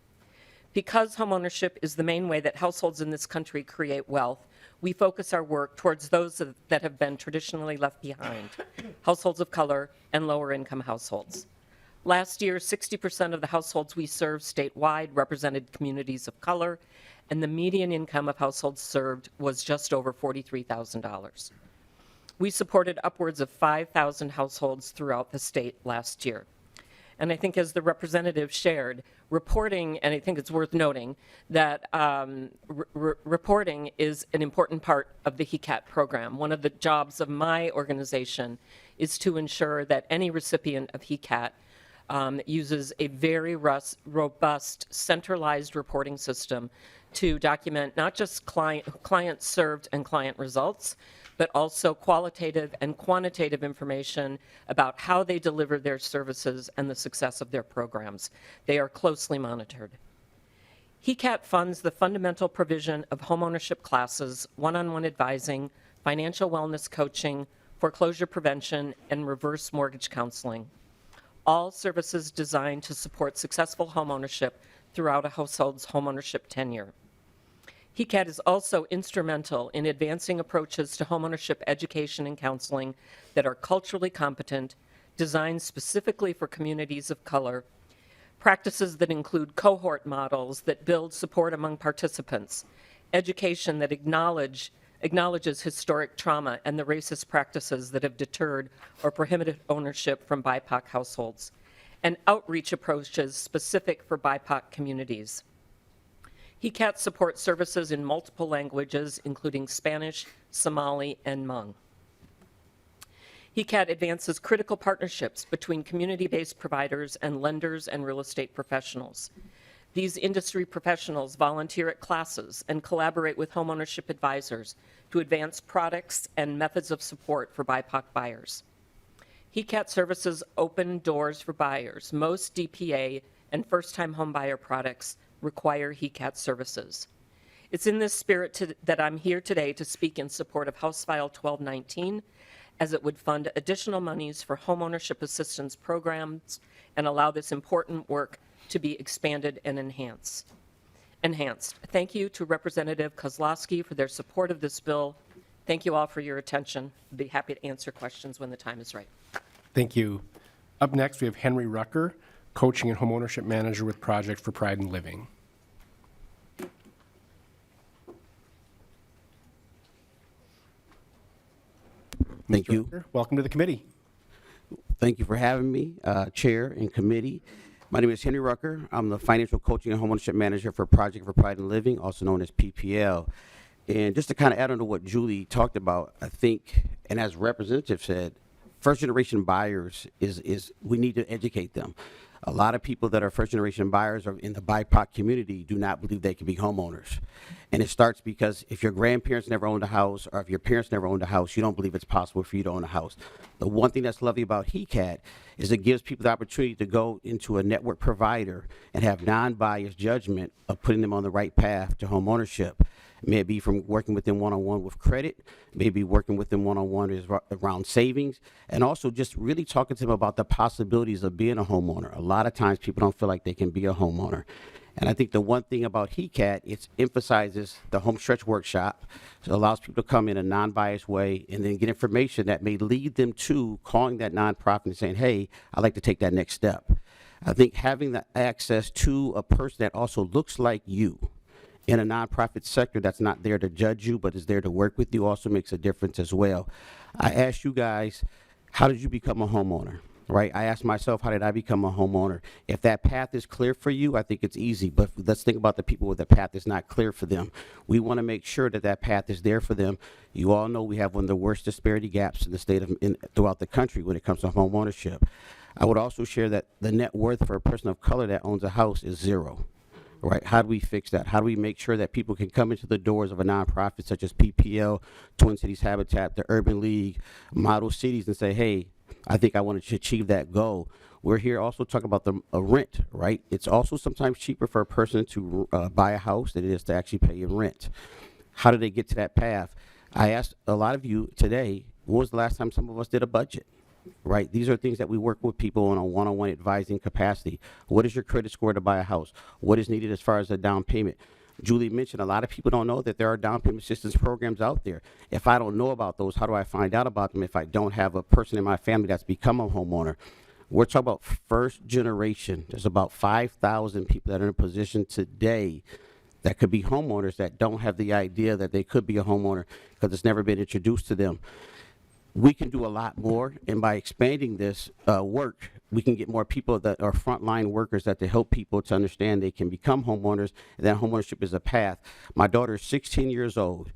Because homeownership is the main way that households in this country create wealth, we focus our work towards those that have been traditionally left behind, households of color and lower income households. Last year, 60% of the households we served statewide represented communities of color, and the median income of households served was just over $43,000. We supported upwards of 5,000 households throughout the state last year. And I think as the representative shared, reporting, and I think it's worth noting, that reporting is an important part of the HECAT program. One of the jobs of my organization is to ensure that any recipient of HECAT uses a very robust, centralized reporting system to document not just client served and client results, but also qualitative and quantitative information about how they deliver their services and the success of their programs. They are closely monitored. HECAT funds the fundamental provision of homeownership classes, one-on-one advising, financial wellness coaching, foreclosure prevention, and reverse mortgage counseling. All services designed to support successful homeownership throughout a household's homeownership tenure. HECAT is also instrumental in advancing approaches to homeownership education and counseling that are culturally competent, designed specifically for communities of color, practices that include cohort models that build support among participants, education that acknowledges historic trauma and the racist practices that have deterred or prohibited ownership from BIPOC households, and outreach approaches specific for BIPOC communities. HECAT supports services in multiple languages, including Spanish, Somali, and Hmong. HECAT advances critical partnerships between community-based providers and lenders and real estate professionals. These industry professionals volunteer at classes and collaborate with homeownership advisors to advance products and methods of support for BIPOC buyers. HECAT services open doors for buyers. Most DPA and first-time homebuyer products require HECAT services. It's in this spirit that I'm here today to speak in support of House File 1219, as it would fund additional monies for homeownership assistance programs and allow this important work to be expanded and enhanced. Thank you to Representative Kozlowski for their support of this bill. Thank you all for your attention. I'd be happy to answer questions when the time is right. Thank you. Up next, we have Henry Rucker, Coaching and Homeownership Manager with Project for Pride in Living. Thank Mr. you. Rucker, welcome to the committee. Thank you for having me, Chair and committee. My name is Henry Rucker. I'm the Financial Coaching and Homeownership Manager for Project for Pride in Living, also known as PPL. And just to kind of add on to what Julie talked about, I think, and as Representative said, first-generation buyers is we need to educate them. A lot of people that are first-generation buyers or in the BIPOC community do not believe they can be homeowners. And it starts because if your grandparents never owned a house or if your parents never owned a house, you don't believe it's possible for you to own a house. The one thing that's lovely about HECAT is it gives people the opportunity to go into a network provider and have non-biased judgment of putting them on the right path to homeownership. Maybe from working with them one-on-one with credit, maybe working with them one-on-one around savings, and also just really talking to them about the possibilities of being a homeowner. A lot of times people don't feel like they can be a homeowner. And I think the one thing about HECAT, it emphasizes the home stretch workshop. So it allows people to come in a non-biased way and then get information that may lead them to calling that nonprofit and saying, hey, I'd like to take that next step. I think having the access to a person that also looks like you in a nonprofit sector that's not there to judge you, but is there to work with you also makes a difference as well. I asked you guys, how did you become a homeowner? Right? I asked myself, how did I become a homeowner? If that path is clear for you, I think it's easy. But let's think about the people where the path is not clear for them. We want to make sure that that path is there for them. You all know we have one of the worst disparity gaps in the state of throughout the country when it comes to home ownership. I would also share that the net worth for a person of color that owns a house is zero. right? How do we fix that? How do we make sure that people can come into the doors of a nonprofit such as PPL, Twin Cities Habitat, the Urban League, Model Cities, and say, hey, I think I want to achieve that goal. We're here also talking about the rent, right? It's also sometimes cheaper for a person to buy a house than it is to actually pay in rent. How do they get to that path? I asked a lot of you today, when was the last time some of us did a budget? Right? These are things that we work with people on a one-on-one advising capacity. What is your credit score to buy a house? What is needed as far as a down payment? Julie mentioned a lot of people don't know that there are down payment assistance programs out there. If I don't know about those, how do I find out about them if I don't have a person in my family that's become a homeowner? We're talking about first generation. There's about 5,000 people that are in a position today that could be homeowners that don't have the idea that they could be a homeowner because it's never been introduced to them. We can do a lot more, and by expanding this work, we can get more people that are frontline workers that to help people to understand they can become homeowners, and that homeownership is a path. My daughter is 16 years old,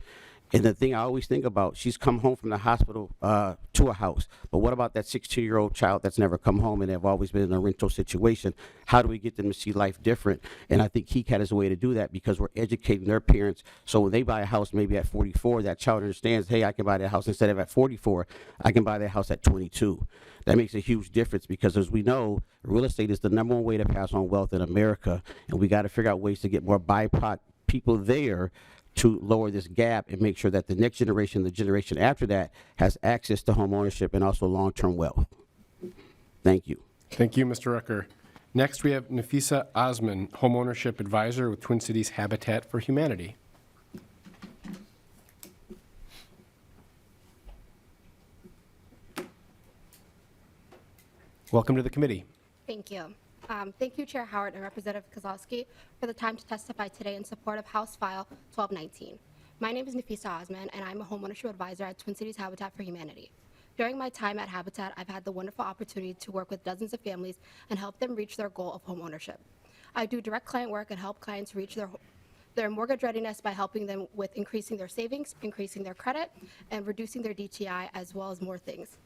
and the thing I always think about, she's come home from the hospital to a house, but what about that 16-year-old child that's never come home and have always been in a rental situation? How do we get them to see life different? And I think KeyCat is a way to do that because we're educating their parents, so when they buy a house maybe at 44, that child understands, hey, I can buy that house instead of at 44, I can buy that house at 22. That makes a huge difference because, as we know, real estate is the #1 way to pass on wealth in America, and we got to figure out ways to get more BIPOC people there to lower this gap and make sure that the next generation, the generation after that, has access to home ownership and also long-term wealth. Thank you. Thank you, Mr. Rucker. Next, we have Nafisa Osman, Homeownership Advisor with Twin Cities Habitat for Humanity. Welcome to the committee. Thank you. Thank you, Chair Howard and Representative Kozlowski, for the time to testify today in support of House File 1219. My name is Nafisa Osman, and I'm a homeownership advisor at Twin Cities Habitat for Humanity. During my time at Habitat, I've had the wonderful opportunity to work with dozens of families and help them reach their goal of homeownership. I do direct client work and help clients reach their mortgage readiness by helping them with increasing their savings, increasing their credit, and reducing their DTI, as well as more things.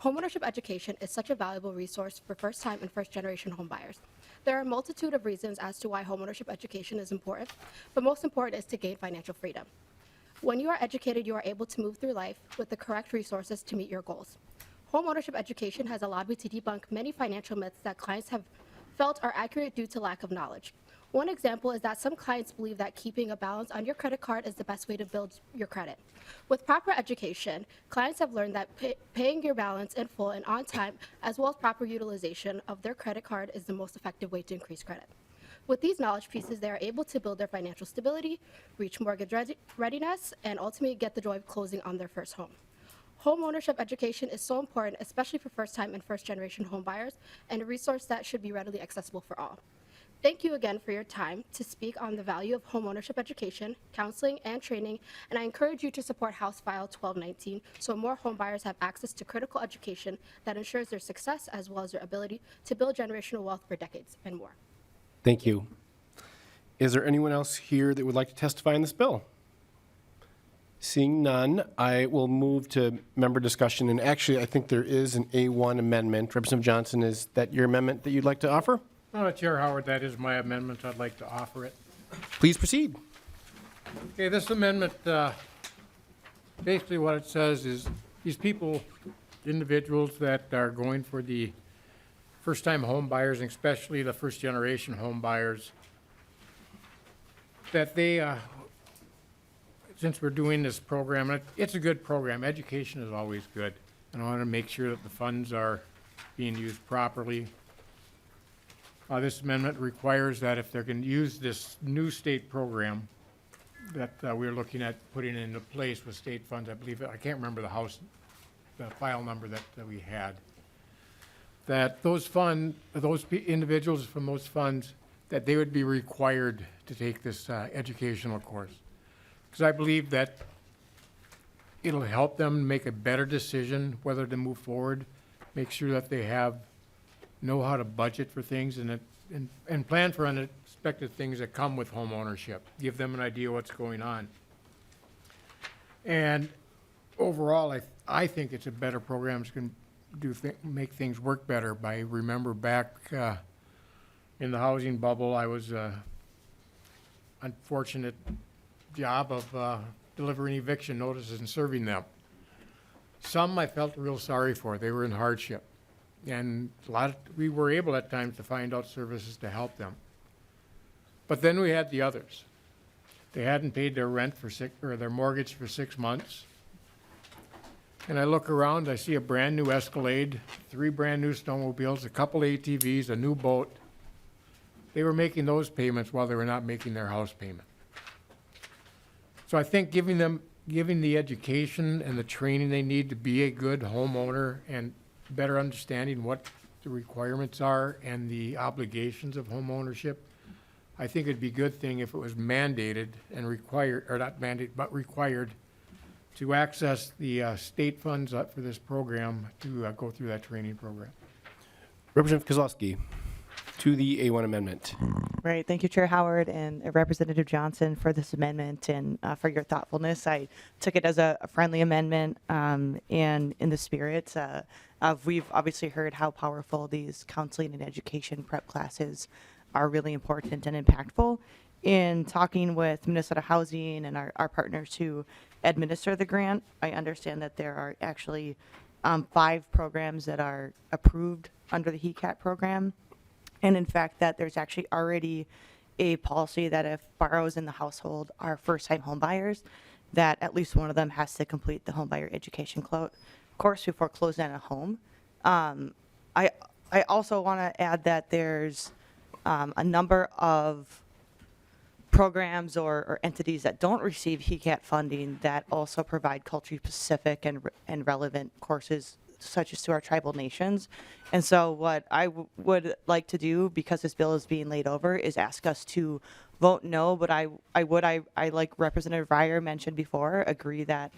Homeownership education is such a valuable resource for first-time and first-generation homebuyers. There are a multitude of reasons as to why homeownership education is important, but most important is to gain financial freedom. When you are educated, you are able to move through life with the correct resources to meet your goals. Homeownership education has allowed me to debunk many financial myths that clients have felt are accurate due to lack of knowledge. One example is that some clients believe that keeping a balance on your credit card is the best way to build your credit. With proper education, clients have learned that paying your balance in full and on time, as well as proper utilization of their credit card, is the most effective way to increase credit. With these knowledge pieces, they are able to build their financial stability, reach mortgage readiness, and ultimately get the joy of closing on their first home. Homeownership education is so important, especially for first-time and first-generation home buyers, and a resource that should be readily accessible for all. Thank you again for your time to speak on the value of homeownership education, counseling, and training, and I encourage you to support House File 1219 so more homebuyers have access to critical education that ensures their success as well as their ability to build generational wealth for decades and more. Thank you. Is there anyone else here that would like to testify in this bill? Seeing none, I will move to member discussion. And actually, I think there is an A1 amendment. Representative Johnson, is that your amendment that you'd like to offer? Chair Howard, that is my amendment. I'd like to offer it. Please proceed. Okay, this amendment, basically what it says is these people, individuals that are going for the first-time home buyers, and especially the first-generation home buyers, that they, since we're doing this program, it's a good program. Education is always good. And I want to make sure that the funds are being used properly. This amendment requires that if they're going to use this new state program that we're looking at putting into place with state funds, I believe, I can't remember the file number that we had, that those individuals from those funds, that they would be required to take this educational course. Because I believe that it'll help them make a better decision whether to move forward, make sure that they know how to budget for things and plan for unexpected things that come with home ownership. Give them an idea what's going on. And overall, I think it's a better program. It's going to make things work better. Remember back in the housing bubble, I was unfortunate job of delivering eviction notices and serving them. Some I felt real sorry for. They were in hardship. And we were able at times to find out services to help them. But then we had the others. They hadn't paid their rent or their mortgage for 6 months. And I look around, I see a brand new Escalade, 3 brand new snowmobiles, a couple ATVs, a new boat. They were making those payments while they were not making their house payment. So I think giving the education and the training they need to be a good homeowner and better understanding what the requirements are and the obligations of home ownership, I think it'd be a good thing if it was mandated and required, or not mandated, but required to access the state funds for this program to go through that training program. Representative Kozlowski, to the A1 amendment. Right. Thank you, Chair Howard and Representative Johnson for this amendment and for your thoughtfulness. I took it as a friendly amendment and in the spirit of we've obviously heard how powerful these counseling and education prep classes are really important and impactful. In talking with Minnesota Housing and our partners who administer the grant, I understand that there are actually 5 programs that are approved under the HECAT program. And in fact, that there's actually already a policy that if borrowers in the household are first-time home buyers, that at least one of them has to complete the home buyer education course before closing on a home. I also want to add that there's a number of programs or entities that don't receive HECAT funding that also provide culture-specific and relevant courses such as to our tribal nations. And so what I would like to do, because this bill is being laid over, is ask us to vote no, but I like Representative Reyer mentioned before, agree that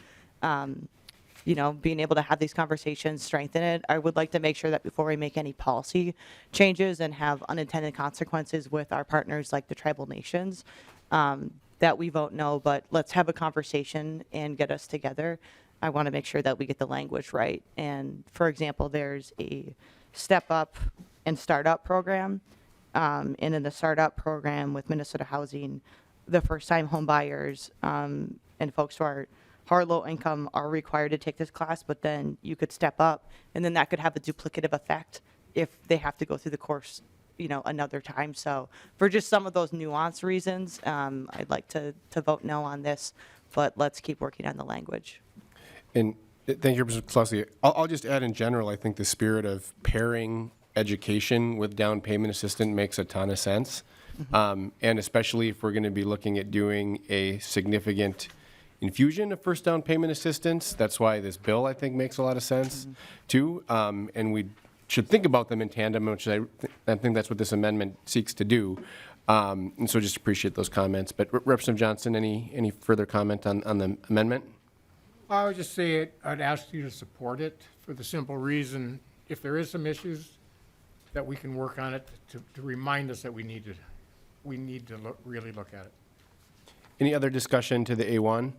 being able to have these conversations strengthen it. I would like to make sure that before we make any policy changes and have unintended consequences with our partners like the tribal nations, that we vote no, but let's have a conversation and get us together. I want to make sure that we get the language right. And for example, there's a step up and startup program. And in the startup program with Minnesota Housing, the first time home buyers and folks who are low income are required to take this class, but then you could step up and then that could have a duplicative effect if they have to go through the course, another time. So for just some of those nuanced reasons, I'd like to vote no on this, but let's keep working on the language. And thank you, Representative Kozlowski. I'll just add in general, I think the spirit of pairing education with down payment assistance makes a ton of sense. And especially if we're going to be looking at doing a significant infusion of first down payment assistance. That's why this bill, I think, makes a lot of sense, too. And we should think about them in tandem, which I think that's what this amendment seeks to do. And so just appreciate those comments. But Representative Johnson, any further comment on the amendment? I would just say I'd ask you to support it for the simple reason, if there is some issues, that we can work on it to remind us that we need to really look at it. Any other discussion to the A1?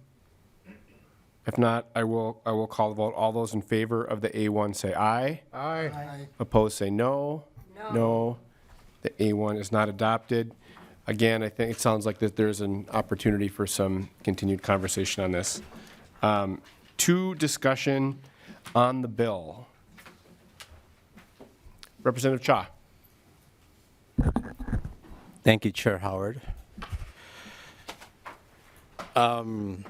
If not, I will call the vote. All those in favor of the A1 say aye. Aye. Opposed say no. No. The A1 is not adopted. Again, I think it sounds like that there's an opportunity for some continued conversation on this. To discussion on the bill. Representative Cha. Thank you, Chair Howard. I'm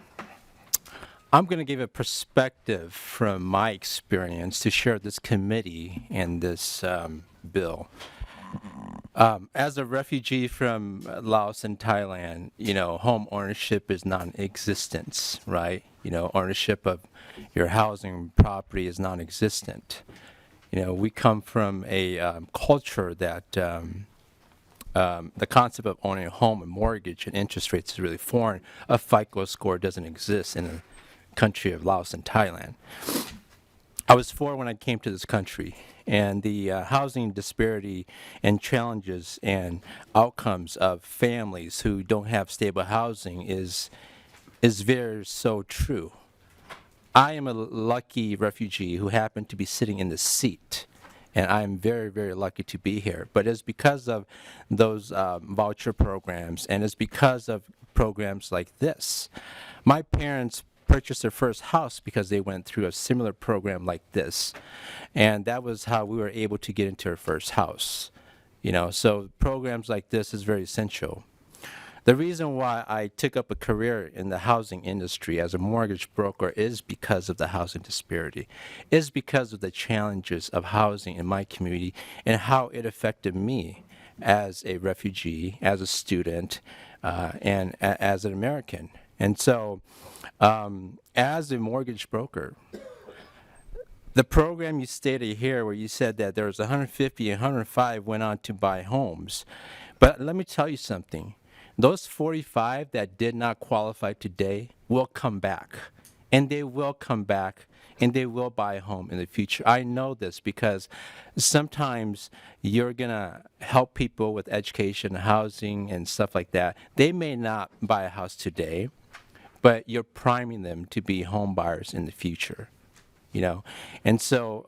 going to give a perspective from my experience to share this committee and this bill. As a refugee from Laos and Thailand, home ownership is non-existent, right? Ownership of your housing property is non-existent. We come from a culture that the concept of owning a home and mortgage and interest rates is really foreign. A FICO score doesn't exist in the country of Laos and Thailand. I was 4 when I came to this country, and the housing disparity and challenges and outcomes of families who don't have stable housing is very so true. I am a lucky refugee who happened to be sitting in the seat And I'm very, very lucky to be here. But it's because of those voucher programs, and it's because of programs like this. My parents purchased their first house because they went through a similar program like this. And that was how we were able to get into our first house. You know, so programs like this is very essential. The reason why I took up a career in the housing industry as a mortgage broker is because of the housing disparity, is because of the challenges of housing in my community and how it affected me as a refugee, as a student, and as an American. And so, as a mortgage broker, the program you stated here where you said that there was 150 and 105 went on to buy homes. But let me tell you something. Those 45 that did not qualify today will come back. And they will come back and they will buy a home in the future. I know this because sometimes you're going to help people with education, housing, and stuff like that. They may not buy a house today, but you're priming them to be home buyers in the future. You know, and so,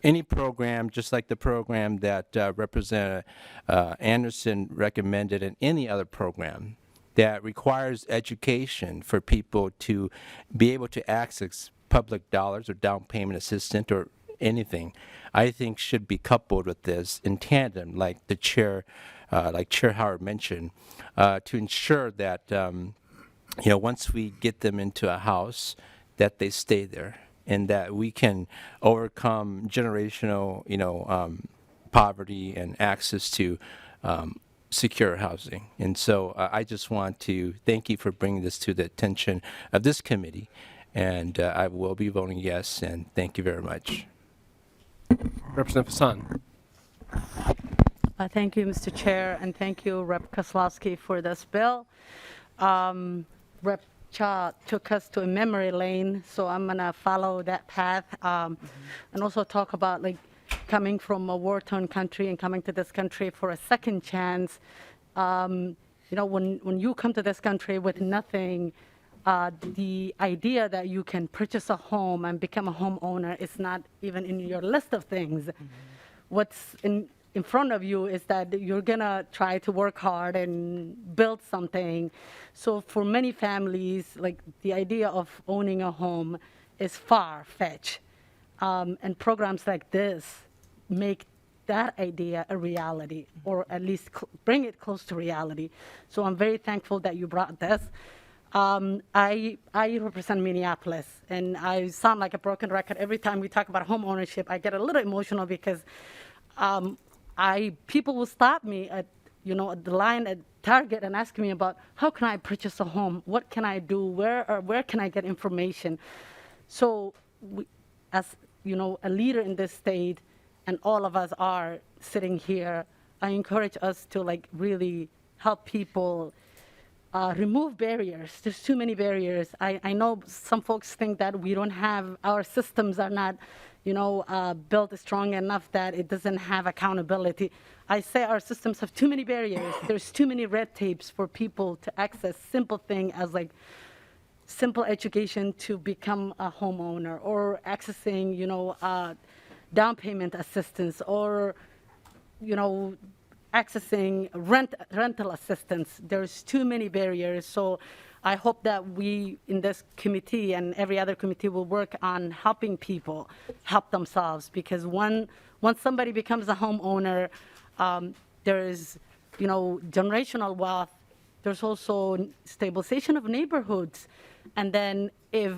any program, just like the program that Representative Anderson recommended, and any other program that requires education for people to be able to access public dollars or down payment assistance or anything, I think should be coupled with this in tandem, like the chair, like Chair Howard mentioned, to ensure that you know, once we get them into a house, that they stay there. And that we can overcome generational, you know, poverty and access to secure housing. And so I just want to thank you for bringing this to the attention of this committee. And I will be voting yes, and thank you very much. Representative Hassan. Thank you, Mr. Chair, and thank you, Rep. Kozlowski, for this bill. Rep. Cha took us to a memory lane, so I'm going to follow that path and also talk about like coming from a war-torn country and coming to this country for a second chance. You know, when you come to this country with nothing, the idea that you can purchase a home and become a homeowner is not even in your list of things. What's in front of you is that you're gonna try to work hard and build something. So for many families, like the idea of owning a home is far-fetched. And programs like this make that idea a reality, or at least bring it close to reality. So I'm very thankful that you brought this. I represent Minneapolis, and I sound like a broken record. Every time we talk about home ownership, I get a little emotional because people will stop me at, you know, at the line at Target and ask me about how can I purchase a home? What can I do? Where can I get information? So we, as, you know, a leader in this state, and all of us are sitting here, I encourage us to like really help people remove barriers. There's too many barriers. I know some folks think that we don't have, our systems are not, you know, built strong enough that it doesn't have accountability. I say our systems have too many barriers. There's too many red tapes for people to access simple thing as like simple education to become a homeowner, or accessing, you know, down payment assistance, or, you know, accessing rental assistance. There's too many barriers. So I hope that we in this committee and every other committee will work on helping people help themselves, because once somebody becomes a homeowner, there is, you know, generational wealth. There's also stabilization of neighborhoods. And then if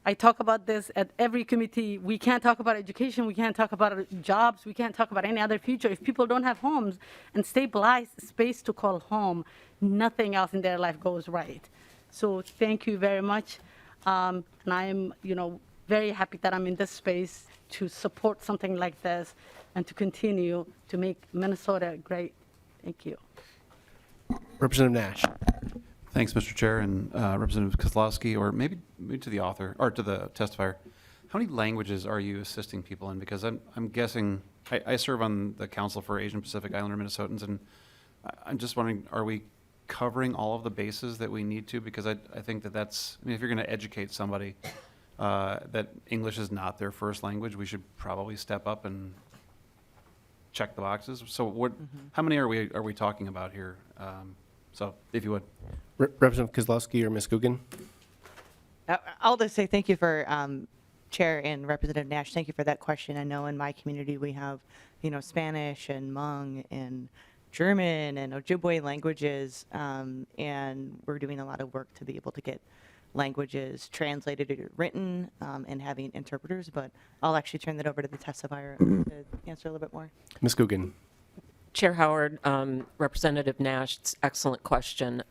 I talk about this at every committee, we can't talk about education, we can't talk about jobs, we can't talk about any other future. If people don't have homes and stabilized space to call home, nothing else in their life goes right. So thank you very much. And I am, you know, very happy that I'm in this space to support something like this and to continue to make Minnesota great. Thank you. Representative Nash. Thanks, Mr. Chair, and Representative Kozlowski, or maybe to the author, or to the testifier. How many languages are you assisting people in? Because I'm guessing, I serve on the Council for Asian Pacific Islander Minnesotans, and I'm just wondering, are we covering all of the bases that we need to? Because I think that's, I mean, if you're going to educate somebody that English is not their first language, we should probably step up and check the boxes. So what, how many are we talking about here? So if you would. Representative Kozlowski or Ms. Guggen? I'll just say thank you for Chair and Representative Nash. Thank you for that question. I know in my community we have, Spanish and Hmong and German and Ojibwe languages, and we're doing a lot of work to be able to get languages translated or written and having interpreters. But I'll actually turn that over to the testifier to answer a little bit more. Ms. Guggen? Chair Howard, Representative Nash, it's excellent question.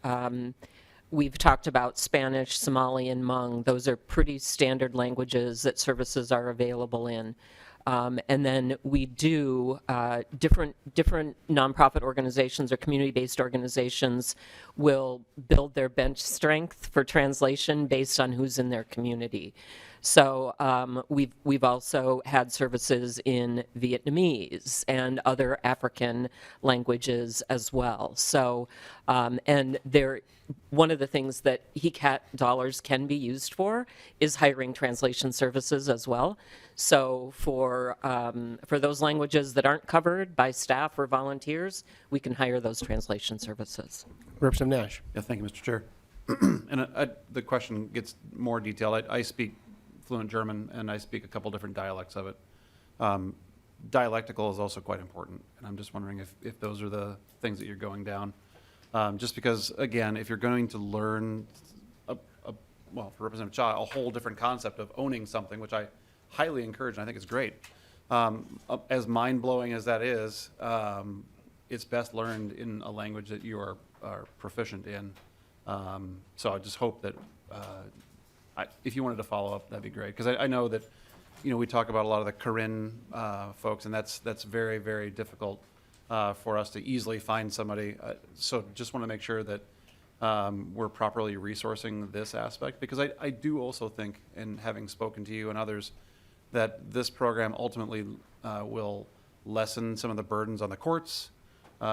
We've talked about Spanish, Somali, and Hmong. Those are pretty standard languages that services are available in. And then we do different nonprofit organizations or community-based organizations will build their bench strength for translation based on who's in their community. So we've also had services in Vietnamese and other African languages as well. So and one of the things that HECAT dollars can be used for is hiring translation services as well. So for those languages that aren't covered by staff or volunteers, we can hire those translation services. Representative Nash? Yeah, thank you, Mr. Chair. And the question gets more detailed. I speak fluent German, and I speak a couple different dialects of it. Dialectical is also quite important, and I'm just wondering if those are the things that you're going down. Just because, again, if you're going to learn, well, for Representative Cha, a whole different concept of owning something, which I highly encourage, and I think it's great. As mind-blowing as that is, it's best learned in a language that you are proficient in. So I just hope that if you wanted to follow up, that'd be great. Because I know that, we talk about a lot of the Karen folks, and that's very, very difficult for us to easily find somebody. So just want to make sure that we're properly resourcing this aspect. Because I do also think, and having spoken to you and others, that this program ultimately will lessen some of the burdens on the courts,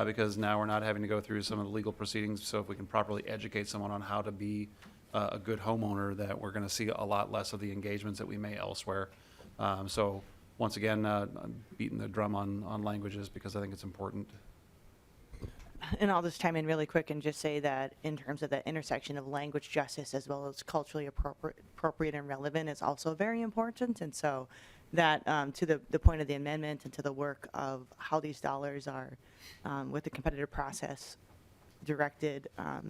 because now we're not having to go through some of the legal proceedings. So if we can properly educate someone on how to be a good homeowner, that we're going to see a lot less of the engagements that we may elsewhere. So once again, I'm beating the drum on languages because I think it's important. And I'll just chime in really quick and just say that in terms of the intersection of language justice as well as culturally appropriate and relevant is also very important. And so that to the point of the amendment and to the work of how these dollars are with the competitive process directed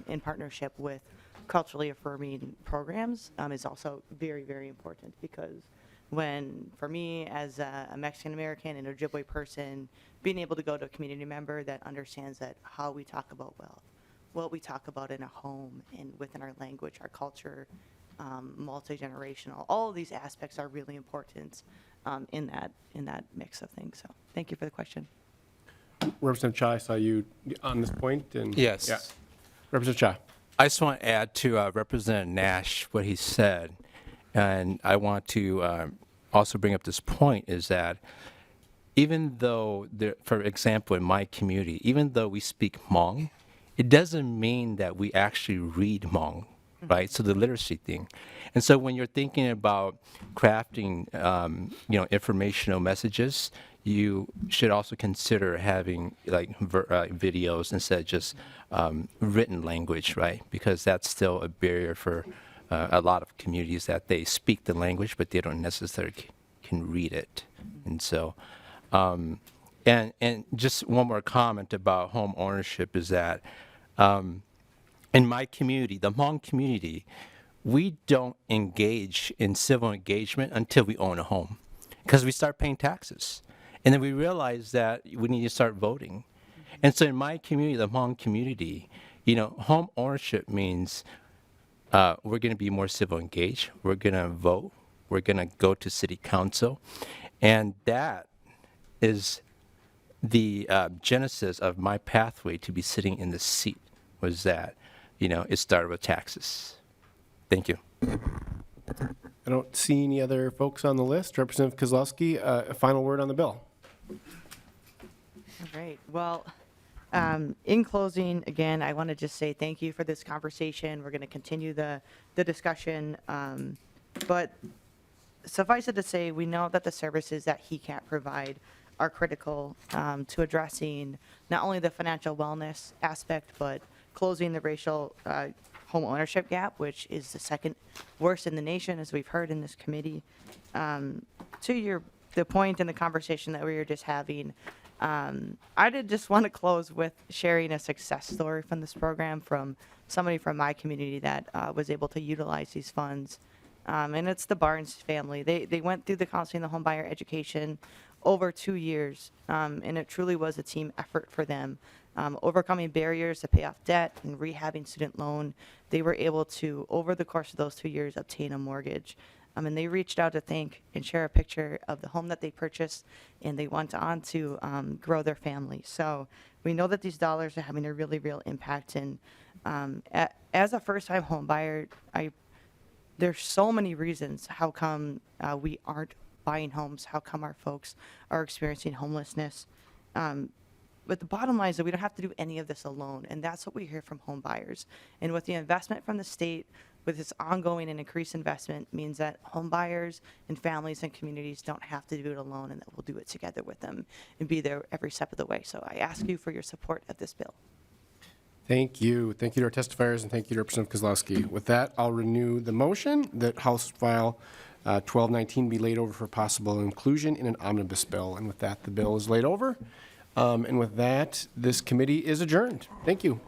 in partnership with culturally affirming programs is also very, very important. Because when, for me, as a Mexican-American and Ojibwe person, being able to go to a community member that understands that how we talk about, well, what we talk about in a home and within our language, our culture, multi-generational, all of these aspects are really important in that mix of things. So thank you for the question. Representative Cha, I saw you on this point. And Yes. Yeah. Representative Cha. I just want to add to Representative Nash what he said, and I want to also bring up this point is that even though, for example, in my community, even though we speak Hmong, it doesn't mean that we actually read Hmong, right? So the literacy thing. And so when you're thinking about crafting, informational messages, you should also consider having like videos instead of just written language, right? Because that's still a barrier for a lot of communities that they speak the language, but they don't necessarily can read it. And so, and just one more comment about home ownership is that in my community, the Hmong community, we don't engage in civil engagement until we own a home because we start paying taxes. And then we realize that we need to start voting. And so in my community, the Hmong community, home ownership means we're going to be more civil engaged. We're going to vote. We're going to go to city council. And that is the genesis of my pathway to be sitting in the seat, was that, it started with taxes. Thank you. I don't see any other folks on the list. Representative Kozlowski, a final word on the bill. All right. Well, in closing, again, I want to just say thank you for this conversation. We're going to continue the discussion. But suffice it to say, we know that the services that HECAT provide are critical to addressing not only the financial wellness aspect, but closing the racial home ownership gap, which is the second worst in the nation, as we've heard in this committee. To the point in the conversation that we were just having, I did just want to close with sharing a success story from this program from somebody from my community that was able to utilize these funds. And it's the Barnes family. They went through the counseling, the home buyer education over 2 years, and it truly was a team effort for them. Overcoming barriers to pay off debt and rehabbing student loan, they were able to, over the course of those 2 years, obtain a mortgage. And they reached out to thank and share a picture of the home that they purchased, and they went on to grow their family. So we know that these dollars are having a really real impact. And as a first-time home buyer, there's so many reasons how come we aren't buying homes, how come our folks are experiencing homelessness. But the bottom line is that we don't have to do any of this alone, and that's what we hear from home buyers. And with the investment from the state, with this ongoing and increased investment, means that home buyers and families and communities don't have to do it alone, and that we'll do it together with them and be there every step of the way. So I ask you for your support of this bill. Thank you. Thank you to our testifiers, and thank you to Representative Kozlowski. With that, I'll renew the motion that House File 1219 be laid over for possible inclusion in an omnibus bill. And with that, the bill is laid over. And with that, this committee is adjourned. Thank you.